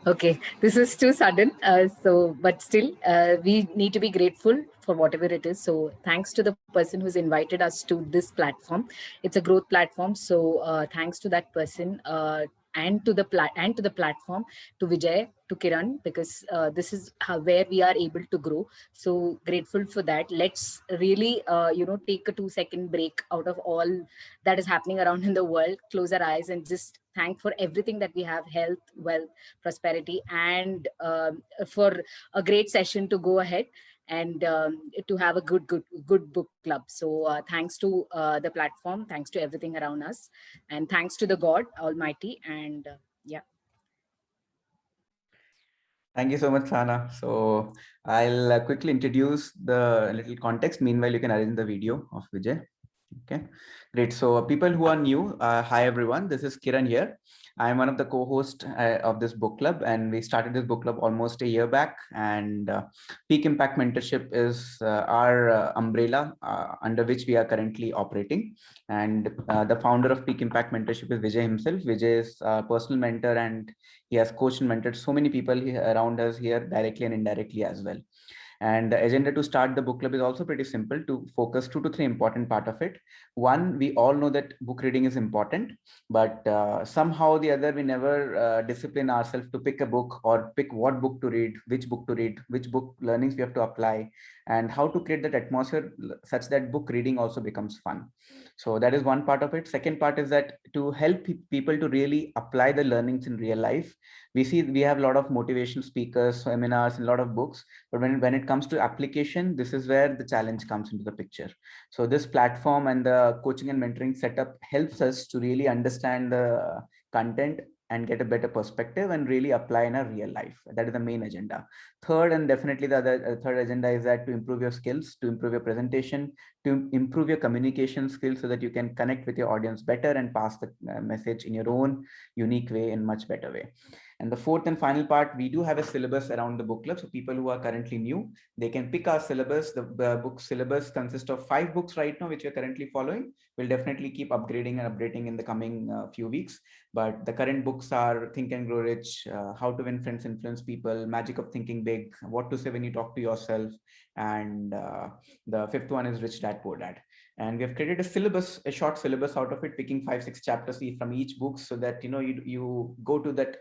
Okay, this is too sudden. But still, we need to be grateful for whatever it is. So, thanks to the person who's invited us to this platform. It's a growth platform. So, thanks to that person. And to the platform, to Vijay, to Kiran, because this is where we are able to grow. So grateful for that. Let's really take a 2 second break out of all that is happening around in the world, close our eyes and just thank for everything that we have: health, wealth, prosperity, and for a great session to go ahead, and to have a good book club. So thanks to the platform, thanks to everything around us, and thanks to the God Almighty. And yeah. Thank you so much, Sana. So I'll quickly introduce the little context. Meanwhile, you can arrange the video of Vijay. Okay, great. So people who are new, hi everyone. This is Kiran here. I'm one of the co-hosts of this book club, and we started this book club almost a year back. And Peak Impact Mentorship is our umbrella under which we are currently operating. And the founder of Peak Impact Mentorship is Vijay himself. Vijay is a personal mentor, and he has coached and mentored so many people around us here, directly and indirectly as well. And the agenda to start the book club is also pretty simple, to focus 2 to 3 important part of it. One, we all know that book reading is important, but somehow or the other, we never discipline ourselves to pick a book or pick what book to read, which book learnings we have to apply, and how to create that atmosphere such that book reading also becomes fun. So that is one part of it. Second part is that to help people to really apply the learnings in real life. We have a lot of motivation speakers, seminars, and a lot of books, but when it comes to application, this is where the challenge comes into the picture. So this platform and the coaching and mentoring setup helps us to really understand the content and get a better perspective and really apply in a real life. That is the main agenda. Third, and definitely the other third agenda, is that to improve your skills, to improve your presentation, to improve your communication skills, so that you can connect with your audience better and pass the message in your own unique way, in much better way. And the fourth and final part, we do have a syllabus around the book club. So people who are currently new, they can pick our syllabus. The book syllabus consists of 5 books right now, which we're currently following. We'll definitely keep upgrading and updating in the coming few weeks. But the current books are Think and Grow Rich, How to Win Friends, Influence People, Magic of Thinking Big, What to Say When You Talk to Yourself, and the fifth one is Rich Dad Poor Dad. And we have created a syllabus, a short syllabus out of it, picking 5-6 chapters from each book, so that you go to that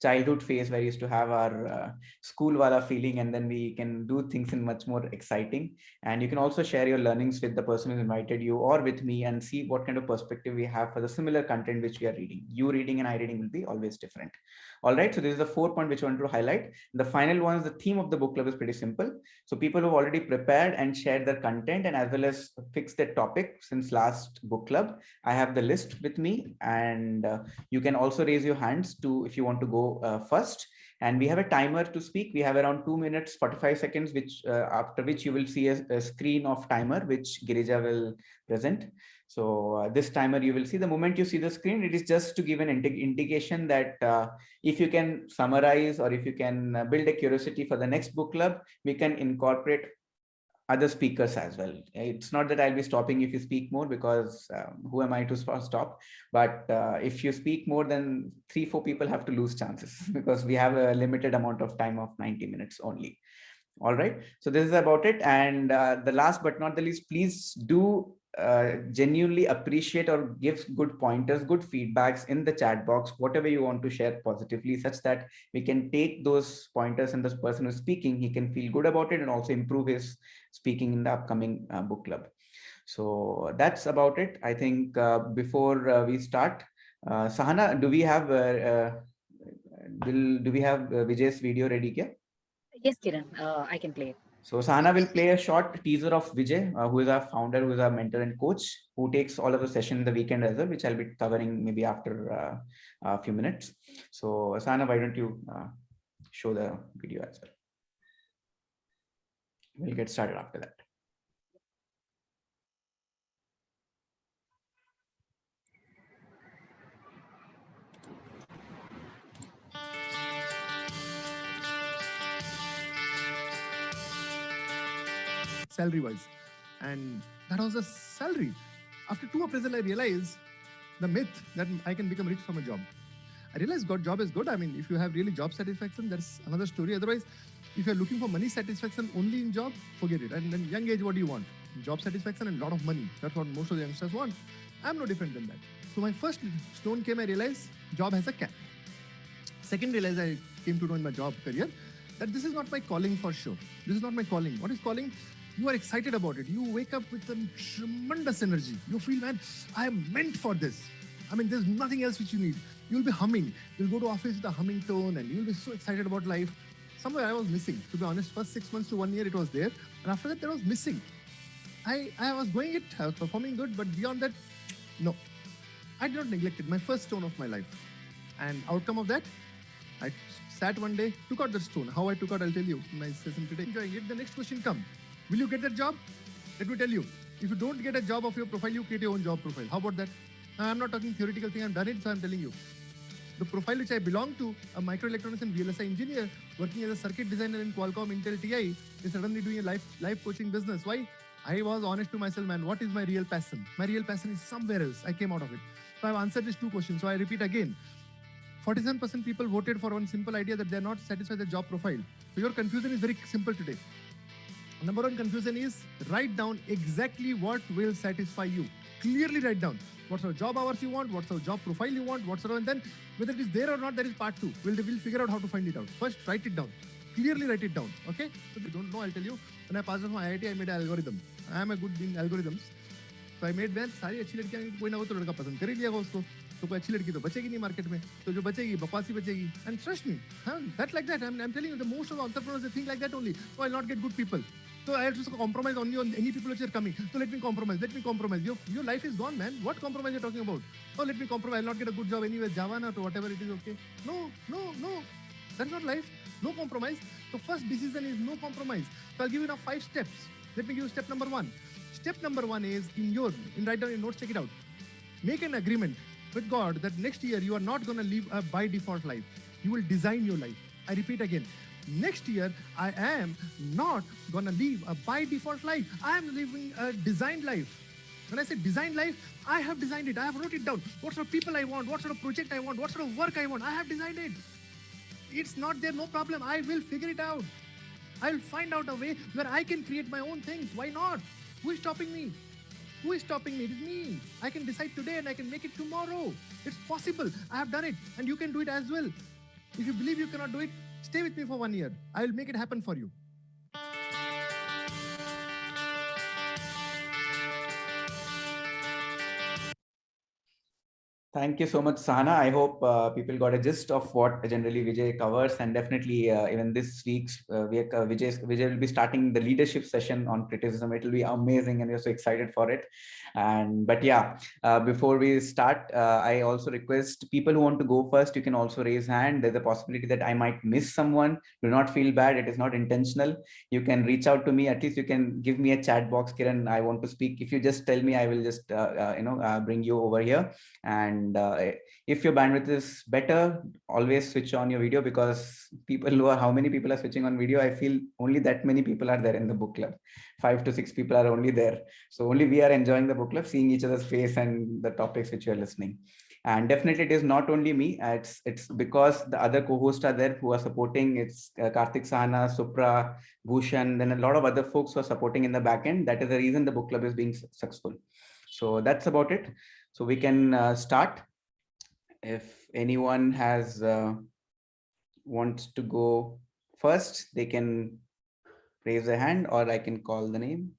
childhood phase where we used to have our school wala feeling, and then we can do things in much more exciting. And you can also share your learnings with the person who invited you or with me, and see what kind of perspective we have for the similar content which we are reading. You reading and I reading will be always different. All right, so this is the 4 point which I want to highlight. The final one is the theme of the book club is pretty simple. So people who have already prepared and shared their content, and as well as fixed their topic since last book club, I have the list with me, and you can also raise your hands to if you want to go first. And we have a timer to speak. We have around 2 minutes 45 seconds, which after which you will see a screen of timer which Girija will present. So this timer, you will see the moment you see the screen, it is just to give an indication that if you can summarize, or if you can build a curiosity for the next book club, we can incorporate other speakers as well. It's not that I'll be stopping if you speak more, because who am I to stop? But if you speak more, then 3-4 people have to lose chances because we have a limited amount of time of 90 minutes only. All right, so this is about it. And the last but not the least, please do genuinely appreciate or give good pointers, good feedbacks in the chat box, whatever you want to share positively, such that we can take those pointers, and this person who's speaking, he can feel good about it and also improve his speaking in the upcoming book club. So that's about it. I think before we start, Sahana, do we have Vijay's video ready? Kya? Yes, Kiran, I can play it. So Sahana will play a short teaser of Vijay, who is our founder, who is our mentor and coach, who takes all of the session in the weekend as well, which I'll be covering maybe after a few minutes. So Sahana, why don't you show the video as well? We'll get started after that. Salary wise, and that was a salary. After 2 appraisal, I realized the myth that I can become rich from a job. I realized God job is good. I mean, if you have really job satisfaction, that's another story. Otherwise, if you're looking for money satisfaction only in job, forget it. And then young age, what do you want? Job satisfaction and a lot of money. That's what most of the youngsters want. I'm no different than that. So my first stone came, I realized job has a cap. Second, realize I came to know in my job career that this is not my calling for sure. This is not my calling. What is calling? You are excited about it. You wake up with a tremendous energy. You feel, man, I am meant for this. I mean, there's nothing else which you need. You'll be humming. You'll go to office with a humming tone and you'll be so excited about life. Somewhere I was missing, to be honest. First 6 months to 1 year, it was there. And after that, there was missing. I was going it, I was performing good, but beyond that, no. I did not neglect it. My first stone of my life. And outcome of that, I sat one day, took out the stone. How I took out, I'll tell you in my session today. Enjoying it. The next question come. Will you get that job? Let me tell you. If you don't get a job of your profile, you create your own job profile. How about that? I'm not talking theoretical thing. I've done it, so I'm telling you. The profile which I belong to, a microelectronics and VLSI engineer working as a circuit designer in Qualcomm, Intel, TI, is suddenly doing a life coaching business. Why? I was honest to myself, man. What is my real passion? My real passion is somewhere else. I came out of it. So I've answered these two questions. So I repeat again. 47% people voted for one simple idea that they're not satisfied with the job profile. So your confusion is very simple today. Number one confusion is write down exactly what will satisfy you. Clearly write down what sort of job hours you want, what sort of job profile you want, what sort of, and then whether it is there or not, that is part two. We'll figure out how to find it out. First, write it down. Clearly write it down. Okay? So if you don't know, I'll tell you. When I passed out from IIT, I made an algorithm. I am a good in algorithms. So I made सारी अच्छी लड़कियां कोई ना हो तो लड़का पसंद कर ही लिया उसको तो कोई अच्छी लड़की तो बचेगी नहीं मार्केट में तो जो बचेगी बकवासी बचेगी and trust me that like that I'm telling you the most of the entrepreneurs they think like that only so I'll not get good people so I have to compromise only on any people which are coming so let me compromise your life is gone man what compromise you're talking about oh let me compromise I'll not get a good job anywhere Java na to whatever it is okay no that's not life no compromise so first decision is no compromise so I'll give you now 5 steps let me give you step number 1. Step number 1 is write down your notes, check it out. Make an agreement with God that next year you are not going to live a by default life. You will design your life. I repeat again. Next year, I am not going to live a by default life. I am living a designed life. When I say designed life, I have designed it. I have wrote it down. What sort of people I want, what sort of project I want, what sort of work I want. I have designed it. It's not there, no problem. I will figure it out. I'll find out a way where I can create my own things. Why not? Who is stopping me? Who is stopping me? It is me. I can decide today and I can make it tomorrow. It's possible. I have done it and you can do it as well. If you believe you cannot do it, stay with me for 1 year. I will make it happen for you. Thank you so much, Sahana. I hope people got a gist of what generally Vijay covers, and definitely even this week's Vijay will be starting the leadership session on criticism. It will be amazing, and we're so excited for it. But yeah, before we start, I also request people who want to go first. You can also raise hand. There's a possibility that I might miss someone. Do not feel bad. It is not intentional. You can reach out to me. At least you can give me a chat box, Kiran. I want to speak. If you just tell me, I will just bring you over here. And if your bandwidth is better, always switch on your video, because how many people are switching on video? I feel only that many people are there in the book club. 5 to 6 people are only there. So only we are enjoying the book club, seeing each other's face and the topics which you are listening. And definitely it is not only me, it's because the other co-hosts are there who are supporting. It's Karthik, Sahana, Supra, Bhushan, then a lot of other folks who are supporting in the back end. That is the reason the book club is being successful. So that's about it. So we can start. If anyone wants to go first, they can raise a hand, or I can call the name.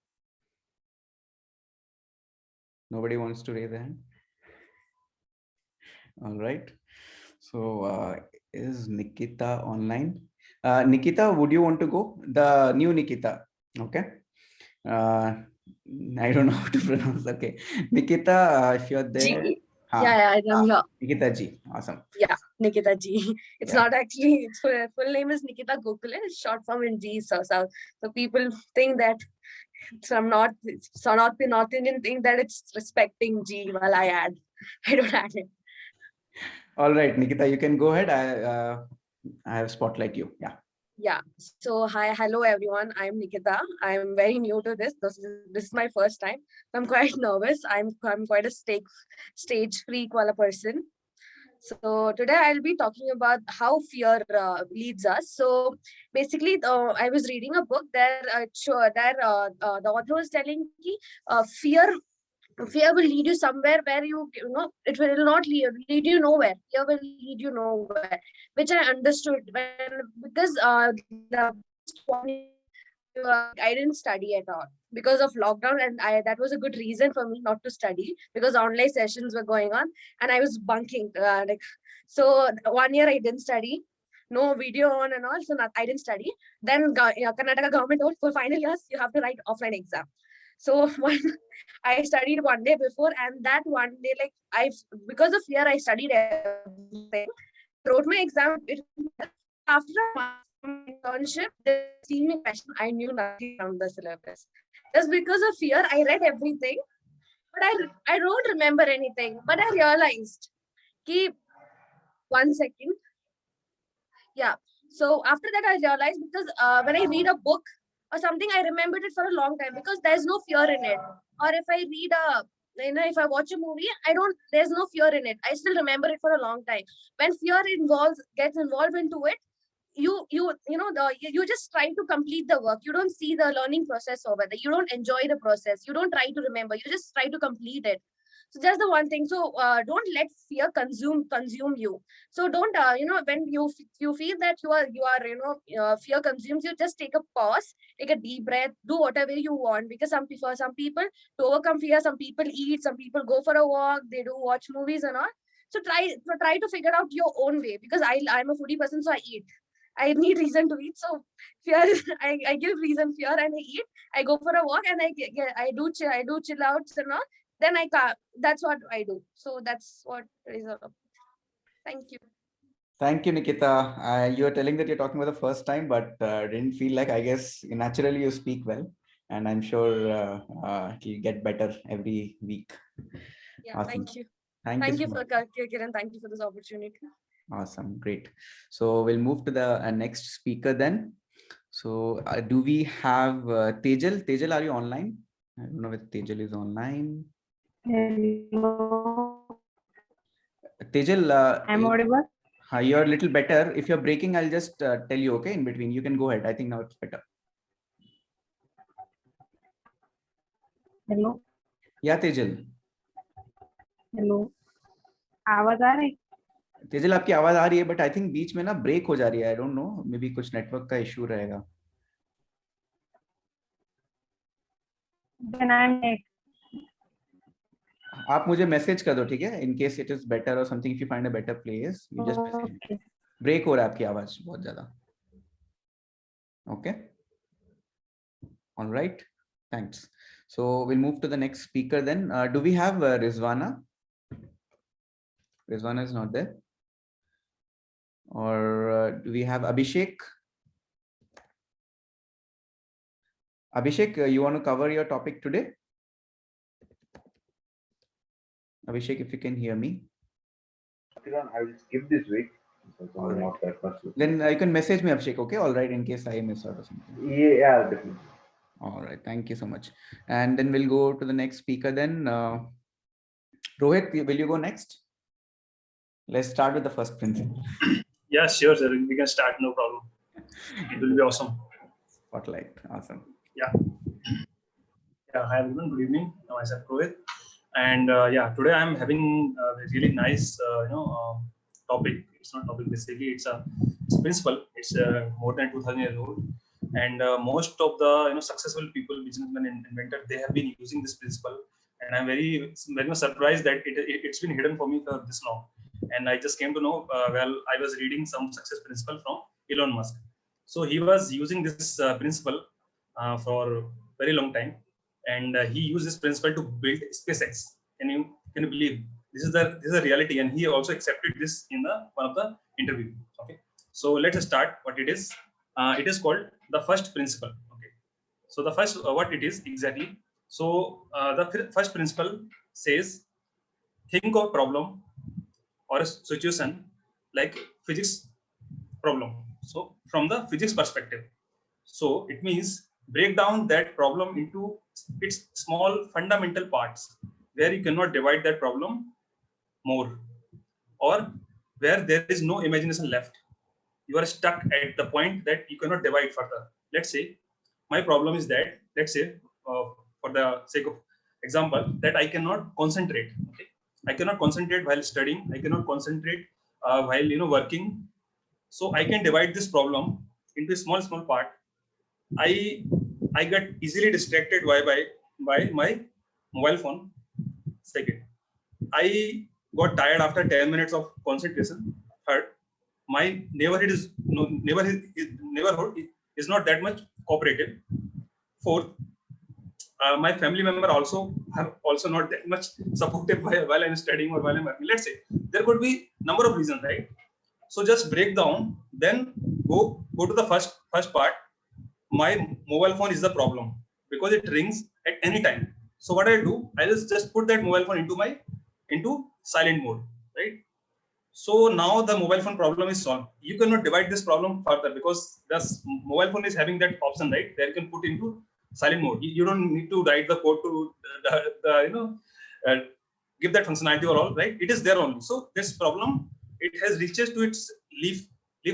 Nobody wants to raise a hand. All right. So is Nikita online? Nikita, would you want to go? The new Nikita. Okay. I don't know how to pronounce. Okay. Nikita, if you're there. G. Yeah, I'm here. Nikita G. Awesome. Yeah, Nikita G. It's not actually, its full name is Nikita Gokule. It's short form in G. So people think that North Indian think that it's respecting G while I don't add it. All right, Nikita, you can go ahead. I have spotlight you. Yeah. So hello everyone. I'm Nikita. I'm very new to this. This is my first time. I'm quite nervous. I'm quite a stage freak wala person. So today I'll be talking about how fear leads us. So basically, I was reading a book there. The author was telling ki, fear will lead you somewhere where you know it will not lead you nowhere. Fear will lead you nowhere, which I understood because the first 1 year I didn't study at all because of lockdown, and that was a good reason for me not to study because online sessions were going on and I was bunking. So 1 year I didn't study, no video on and all, so I didn't study. Then Karnataka government told for final years you have to write offline exam. So I studied 1 day before, and that 1 day, like because of fear, I studied everything. I wrote my exam. After a month of internship, they see me question. I knew nothing from the syllabus. Just because of fear, I read everything, but I don't remember anything. But I realized, keep 1 second. Yeah. So after that, I realized because when I read a book or something, I remembered it for a long time because there's no fear in it. Or if I read if I watch a movie, there's no fear in it. I still remember it for a long time. When fear gets involved into it, you just try to complete the work. You don't see the learning process over there. You don't enjoy the process. You don't try to remember. You just try to complete it. So that's the one thing. So don't let fear consume you. So don't when you feel that fear consumes you, just take a pause, take a deep breath, do whatever you want. Because some people, to overcome fear, some people eat, some people go for a walk, they do watch movies and all. So try to figure out your own way. Because I'm a foodie person, so I eat. I need reason to eat. So fear, I give reason fear and I eat. I go for a walk and I do chill outs and all. Then I can't. That's what I do. So that's what it is all about. Thank you. Thank you, Nikita. You are telling that you're talking about the first time, but didn't feel like, I guess, naturally you speak well. And I'm sure it'll get better every week. Yeah, Awesome. thank you. Thank Thank you you so for much. Kiran. Thank you for this opportunity. Awesome. Great. So we'll move to the next speaker then. So do we have Tejal? Tejal, are you online? I don't know if Tejal is online. Hello. Tejal, I'm audible. you're a little better. If you're breaking, I'll just tell you, okay, in between. You can go ahead. I think now it's better. Hello Yeah, Tejal. Hello आवाज आ रही तेजल आपकी आवाज आ रही है but I think बीच में ना break हो जा रही है I don't know may be कुछ नेटवर्क का इशू रहेगा then I'm next. आप मुझे मैसेज कर दो ठीक है in case it is better or something if you find a better place you just message Okay. Break हो रहा है आपकी आवाज बहुत ज्यादा okay alright thanks so we'll move to the next speaker then do we have Rizwana is not there or do we have Abhishek you want to cover your topic today Abhishek if you can hear me I will skip this week because I'm not that much. Then you can message me Abhishek okay all right in case I miss out or something Yeah, definitely. all right thank you so much and then we'll go to the next speaker then Rohit will you go next let's start with the first principle Yeah, sure, sir. We can start, no problem. It will be awesome. Spotlight, awesome. Yeah. Yeah, hi everyone. Good evening. Myself Rohit, and yeah, today I'm having a really nice, topic. It's not topic basically. It's principle. It's more than 2,000 years old, and most of the successful people, businessmen and inventors, they have been using this principle, and I'm very much surprised that it's been hidden for me for this long. And I just came to know I was reading some success principle from Elon Musk. So he was using this principle for very long time, and he used this principle to build SpaceX. Can you believe this is a reality? And he also accepted this in one of the interview. Okay, so let's start what it is. It is called the first principle. Okay, so the first what it is exactly. So the first principle says, think of problem or a situation like physics problem. So from the physics perspective, so it means break down that problem into its small fundamental parts where you cannot divide that problem more, or where there is no imagination left. You are stuck at the point that you cannot divide further. Let's say my problem is that, let's say, for the sake of example, that I cannot concentrate. Okay, I cannot concentrate while studying. I cannot concentrate while working. So I can divide this problem into a small part. I get easily distracted by my mobile phone. Second, I got tired after 10 minutes of concentration. Third, my neighborhood is not that much cooperative. Fourth, my family member also not that much supportive while I'm studying or while I'm working. Let's say there could be number of reasons, right? So just break down, then go to the first part. My mobile phone is the problem because it rings at any time. So what I do, I just put that mobile phone into silent mode, right? So now the mobile phone problem is solved. You cannot divide this problem further because the mobile phone is having that option, right? There you can put into silent mode. You don't need to write the code to give that functionality or all, right? It is there only. So this problem, it has reaches to its leaf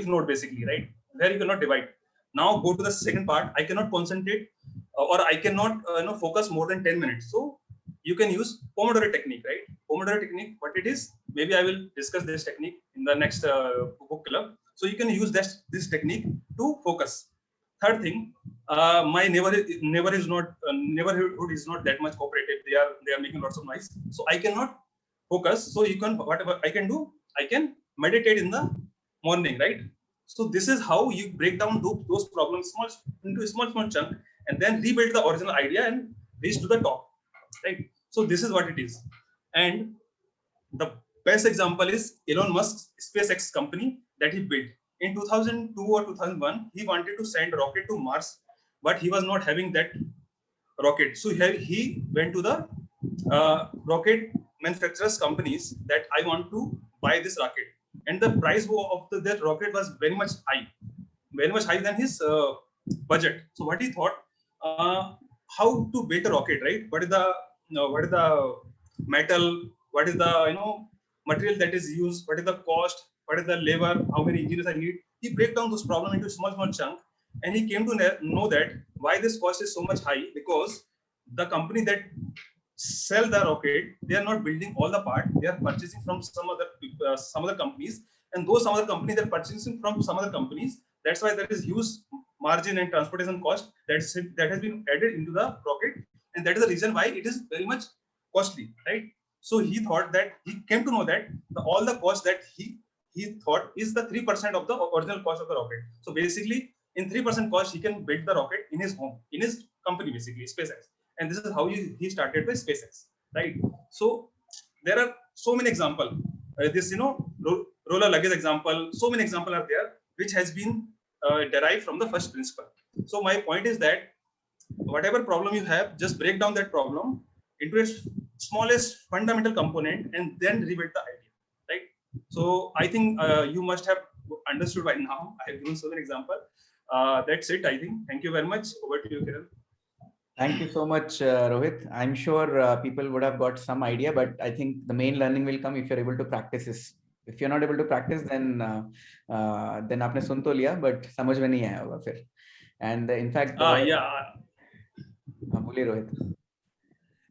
node basically, right? Where you cannot divide. Now go to the second part. I cannot concentrate or I cannot focus more than 10 minutes. So you can use Pomodoro technique, right? Pomodoro technique, what it is, maybe I will discuss this technique in the next book club. So you can use this technique to focus. Third thing, my neighborhood is not that much cooperative. They are making lots of noise. So I cannot focus. So whatever I can do, I can meditate in the morning, right? So this is how you break down those problems into a small chunk and then rebuild the original idea and reach to the top, right? So this is what it is. And the best example is Elon Musk's SpaceX company that he built. In 2002 or 2001, he wanted to send a rocket to Mars, but he was not having that rocket. So he went to the rocket manufacturers companies that I want to buy this rocket. And the price of that rocket was very much high than his budget. So what he thought, how to build a rocket, right? What is the metal? What is the material that is used? What is the cost? What is the labor? How many engineers I need? He break down those problems into small chunk, and he came to know that why this cost is so much high, because the company that sell the rocket, they are not building all the part. They are purchasing from some other companies, and those some other companies are purchasing from some other companies. That's why there is huge margin and transportation cost that has been added into the rocket, and that is the reason why it is very much costly, right? So he came to know that all the cost that he thought is the 3% of the original cost of the rocket. So basically, in 3% cost, he can build the rocket in his home, in his company, basically SpaceX. And this is how he started with SpaceX, right? So there are so many examples. Roller luggage example. So many examples are there, which has been derived from the first principle. So my point is that whatever problem you have, just break down that problem into its smallest fundamental component and then rebuild the idea, right? So I think you must have understood by now. I have given so many examples. That's it, I think. Thank you very much. Over to you, Kiran. Thank you so much, Rohit. I'm sure people would have got some idea, but I think the main learning will come if you're able to practice this. If you're not able to practice, then आपने सुन तो लिया, but समझ में नहीं आया होगा फिर. And in fact, बोलिए Rohit.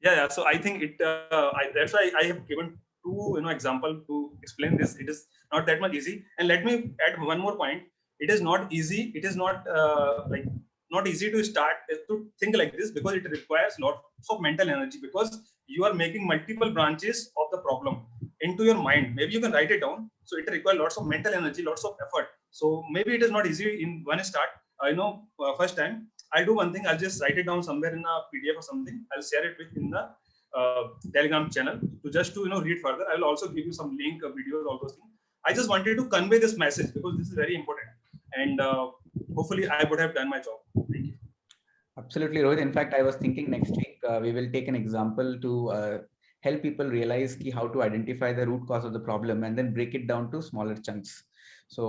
Yeah. So I think that's why I have given two example to explain this. It is not that much easy. And let me add one more point. It is not easy. It is not not easy to start to think like this, because it requires lots of mental energy, because you are making multiple branches of the problem into your mind. Maybe you can write it down. So it requires lots of mental energy, lots of effort. So maybe it is not easy in one start. First time. I'll do one thing. I'll just write it down somewhere in a PDF or something. I'll share it in the Telegram channel to read further. I will also give you some link, videos, all those things. I just wanted to convey this message because this is very important, and hopefully I would have done my job. Thank you. Absolutely, Rohit. In fact, I was thinking next week we will take an example to help people realize how to identify the root cause of the problem and then break it down to smaller chunks. So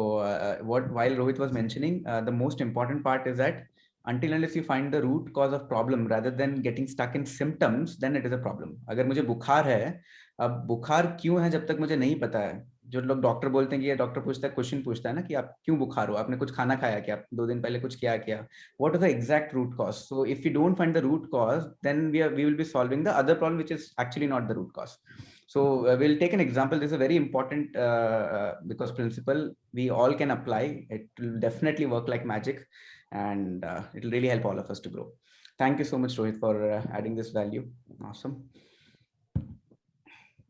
while Rohit was mentioning, the most important part is that until unless you find the root cause of problem rather than getting stuck in symptoms, then it is a problem. अगर मुझे बुखार है, अब बुखार क्यों है जब तक मुझे नहीं पता है, जो लोग डॉक्टर बोलते हैं कि डॉक्टर पूछता है, क्वेश्चन पूछता है ना कि आप क्यों बुखार हो, आपने कुछ खाना खाया क्या, 2 दिन पहले कुछ किया क्या, what are the exact root cause. So if we don't find the root cause, then we will be solving the other problem, which is actually not the root cause. So we'll take an example. This is a very important because principle we all can apply. It will definitely work like magic, and it will really help all of us to grow. Thank you so much, Rohit, for adding this value. Awesome.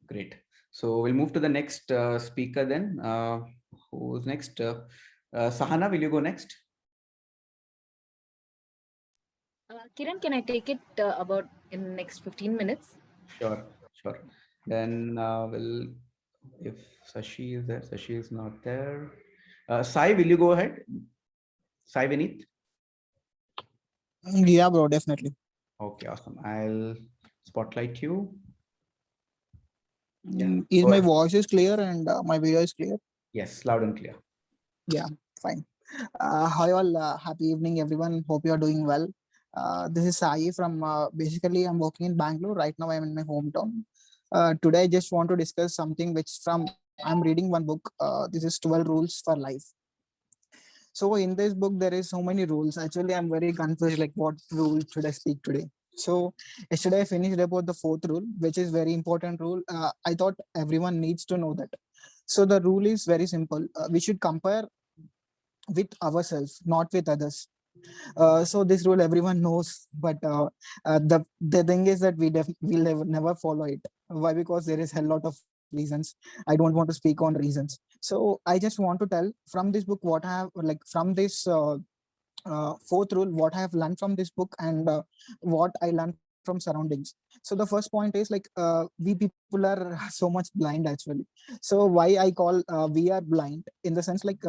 Great. So we'll move to the next speaker then. Who's next? Sahana, will you go next? Kiran, can I take it about in the next 15 minutes? Sure, sure. Then if Sashi is there, Sashi is not there. Sai, will you go ahead? Sai Vineet? Yeah, bro, definitely. Okay, awesome. I'll spotlight you. Is go my ahead. voice is clear and my video is clear? Yes, loud and clear. Yeah, fine. Hi all, happy evening everyone. Hope you are doing well. This is Sai from, basically I'm working in Bangalore. Right now I'm in my hometown. Today I just want to discuss something which I'm reading one book. This is 12 Rules for Life. So in this book, there is so many rules. Actually, I'm very confused, like what rule should I speak today? So yesterday I finished about the 4th rule, which is very important rule. I thought everyone needs to know that. So the rule is very simple. We should compare with ourselves, not with others. So this rule everyone knows, but the thing is that we'll never follow it. Why? Because there is a lot of reasons. I don't want to speak on reasons. So I just want to tell from this book what I have, like from this 4th rule, what I have learned from this book, and what I learned from surroundings. So the first point is like we people are so much blind actually. So why I call we are blind in the sense like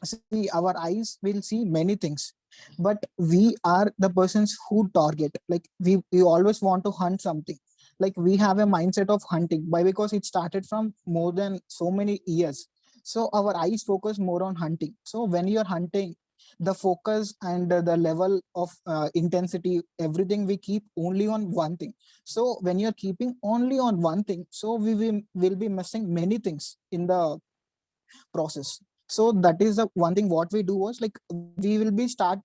see, our eyes will see many things, but we are the persons who target. Like we always want to hunt something. Like we have a mindset of hunting. Why? Because it started from more than so many years. So our eyes focus more on hunting. So when you're hunting, the focus and the level of intensity, everything we keep only on one thing. So when you're keeping only on one thing, so we will be missing many things in the process. So that is the one thing what we do was like we will be start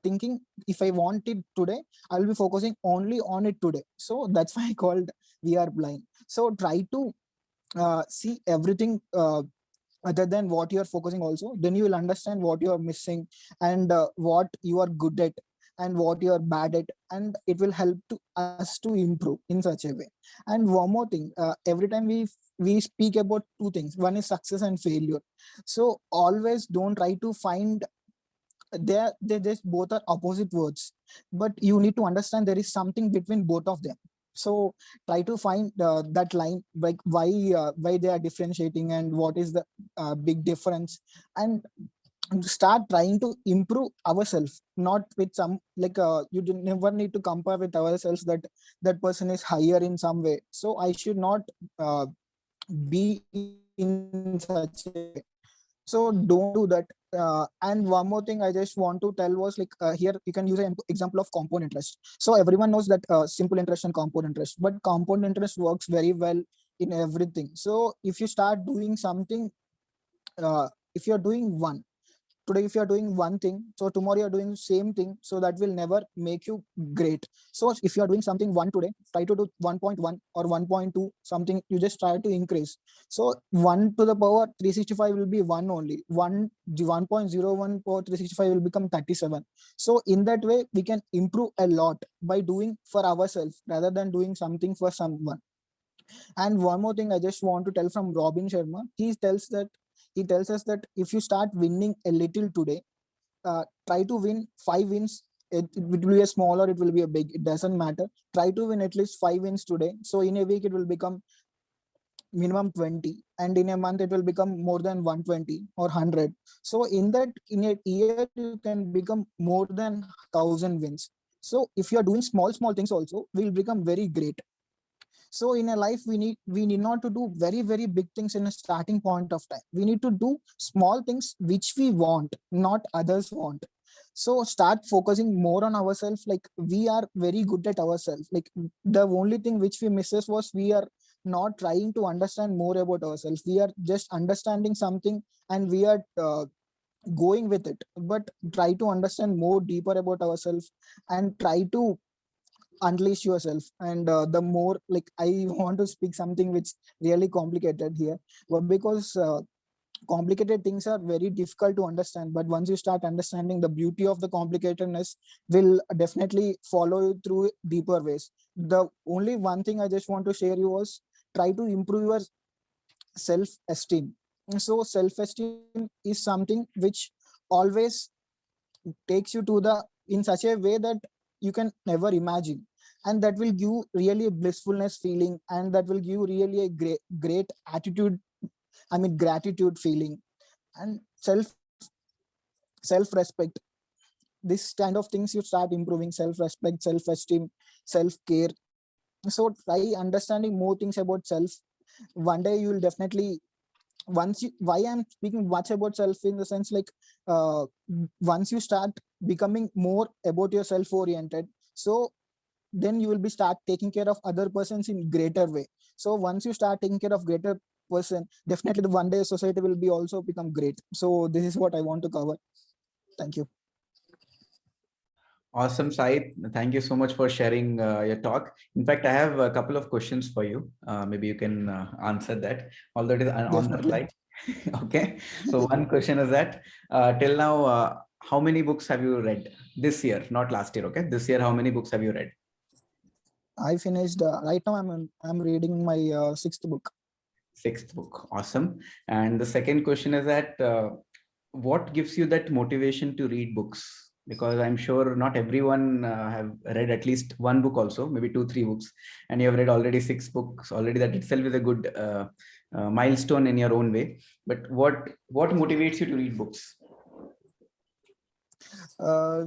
thinking, if I want it today, I will be focusing only on it today. So that's why I called we are blind. So try to see everything other than what you are focusing also. Then you will understand what you are missing, and what you are good at and what you are bad at, and it will help to us to improve in such a way. And one more thing, every time we speak about two things. One is success and failure. So always don't try to find they just both are opposite words, but you need to understand there is something between both of them. So try to find that line, like why they are differentiating and what is the big difference, and start trying to improve ourselves, not with some like you never need to compare with ourselves that that person is higher in some way. So I should not be in such a way. So don't do that. And one more thing I just want to tell was like here you can use an example of compound interest. So everyone knows that simple interest and compound interest, but compound interest works very well in everything. So if you start doing something, if you're doing one today, if you're doing one thing, so tomorrow you're doing same thing, so that will never make you great. So if you're doing something one today, try to do 1.1 or 1.2 something, you just try to increase. So 1 to the power 365 will be 1 only. 1.01 power 365 will become 37. So in that way we can improve a lot by doing for ourselves rather than doing something for someone. And one more thing I just want to tell from Robin Sharma. He tells us that if you start winning a little today, try to win 5 wins. It will be a small or it will be a big, it doesn't matter. Try to win at least 5 wins today. So in a week it will become minimum 20, and in a month it will become more than 120 or 100. So in a year you can become more than 1,000 wins. So if you are doing small things also, will become very great. So in a life we need not to do very big things in a starting point of time. We need to do small things which we want, not others want. So start focusing more on ourselves. Like we are very good at ourselves. Like the only thing which we misses was we not trying to understand more about ourselves. We are just understanding something and we are going with it, but try to understand more deeper about ourselves and try to unleash yourself. And the more, like, I want to speak something which really complicated here, but because complicated things are very difficult to understand, but once you start understanding, the beauty of the complicatedness will definitely follow you through deeper ways. The only one thing I just want to share you was, try to improve your self-esteem. So self-esteem is something which always takes you to the, in such a way that you can never imagine, and that will give really a blissfulness feeling, and that will give really a great attitude, I mean gratitude feeling, and self-respect. This kind of things you start improving: self-respect, self-esteem, self-care. So try understanding more things about self. One day you will definitely, once you, why I'm speaking much about self, in the sense like, once you start becoming more about yourself oriented, so then you will be start taking care of other persons in greater way. So once you start taking care of greater person, definitely the one day society will be also become great. So this is what I want to cover. Thank you. Awesome, Sai. Thank you so much for sharing your talk. In fact, I have a couple of questions for you. Maybe you can answer that, although it is on the Definitely. slide. Okay. So one question is that till now, how many books have you read this year? Not last year. Okay. This year, how many books have you read? I finished right now. I'm reading my sixth book. Sixth book. Awesome. And the second question is that what gives you that motivation to read books? Because I'm sure not everyone have read at least one book also, maybe 2, 3 books, and you have read already 6 books already. That itself is a good milestone in your own way. But what motivates you to read books?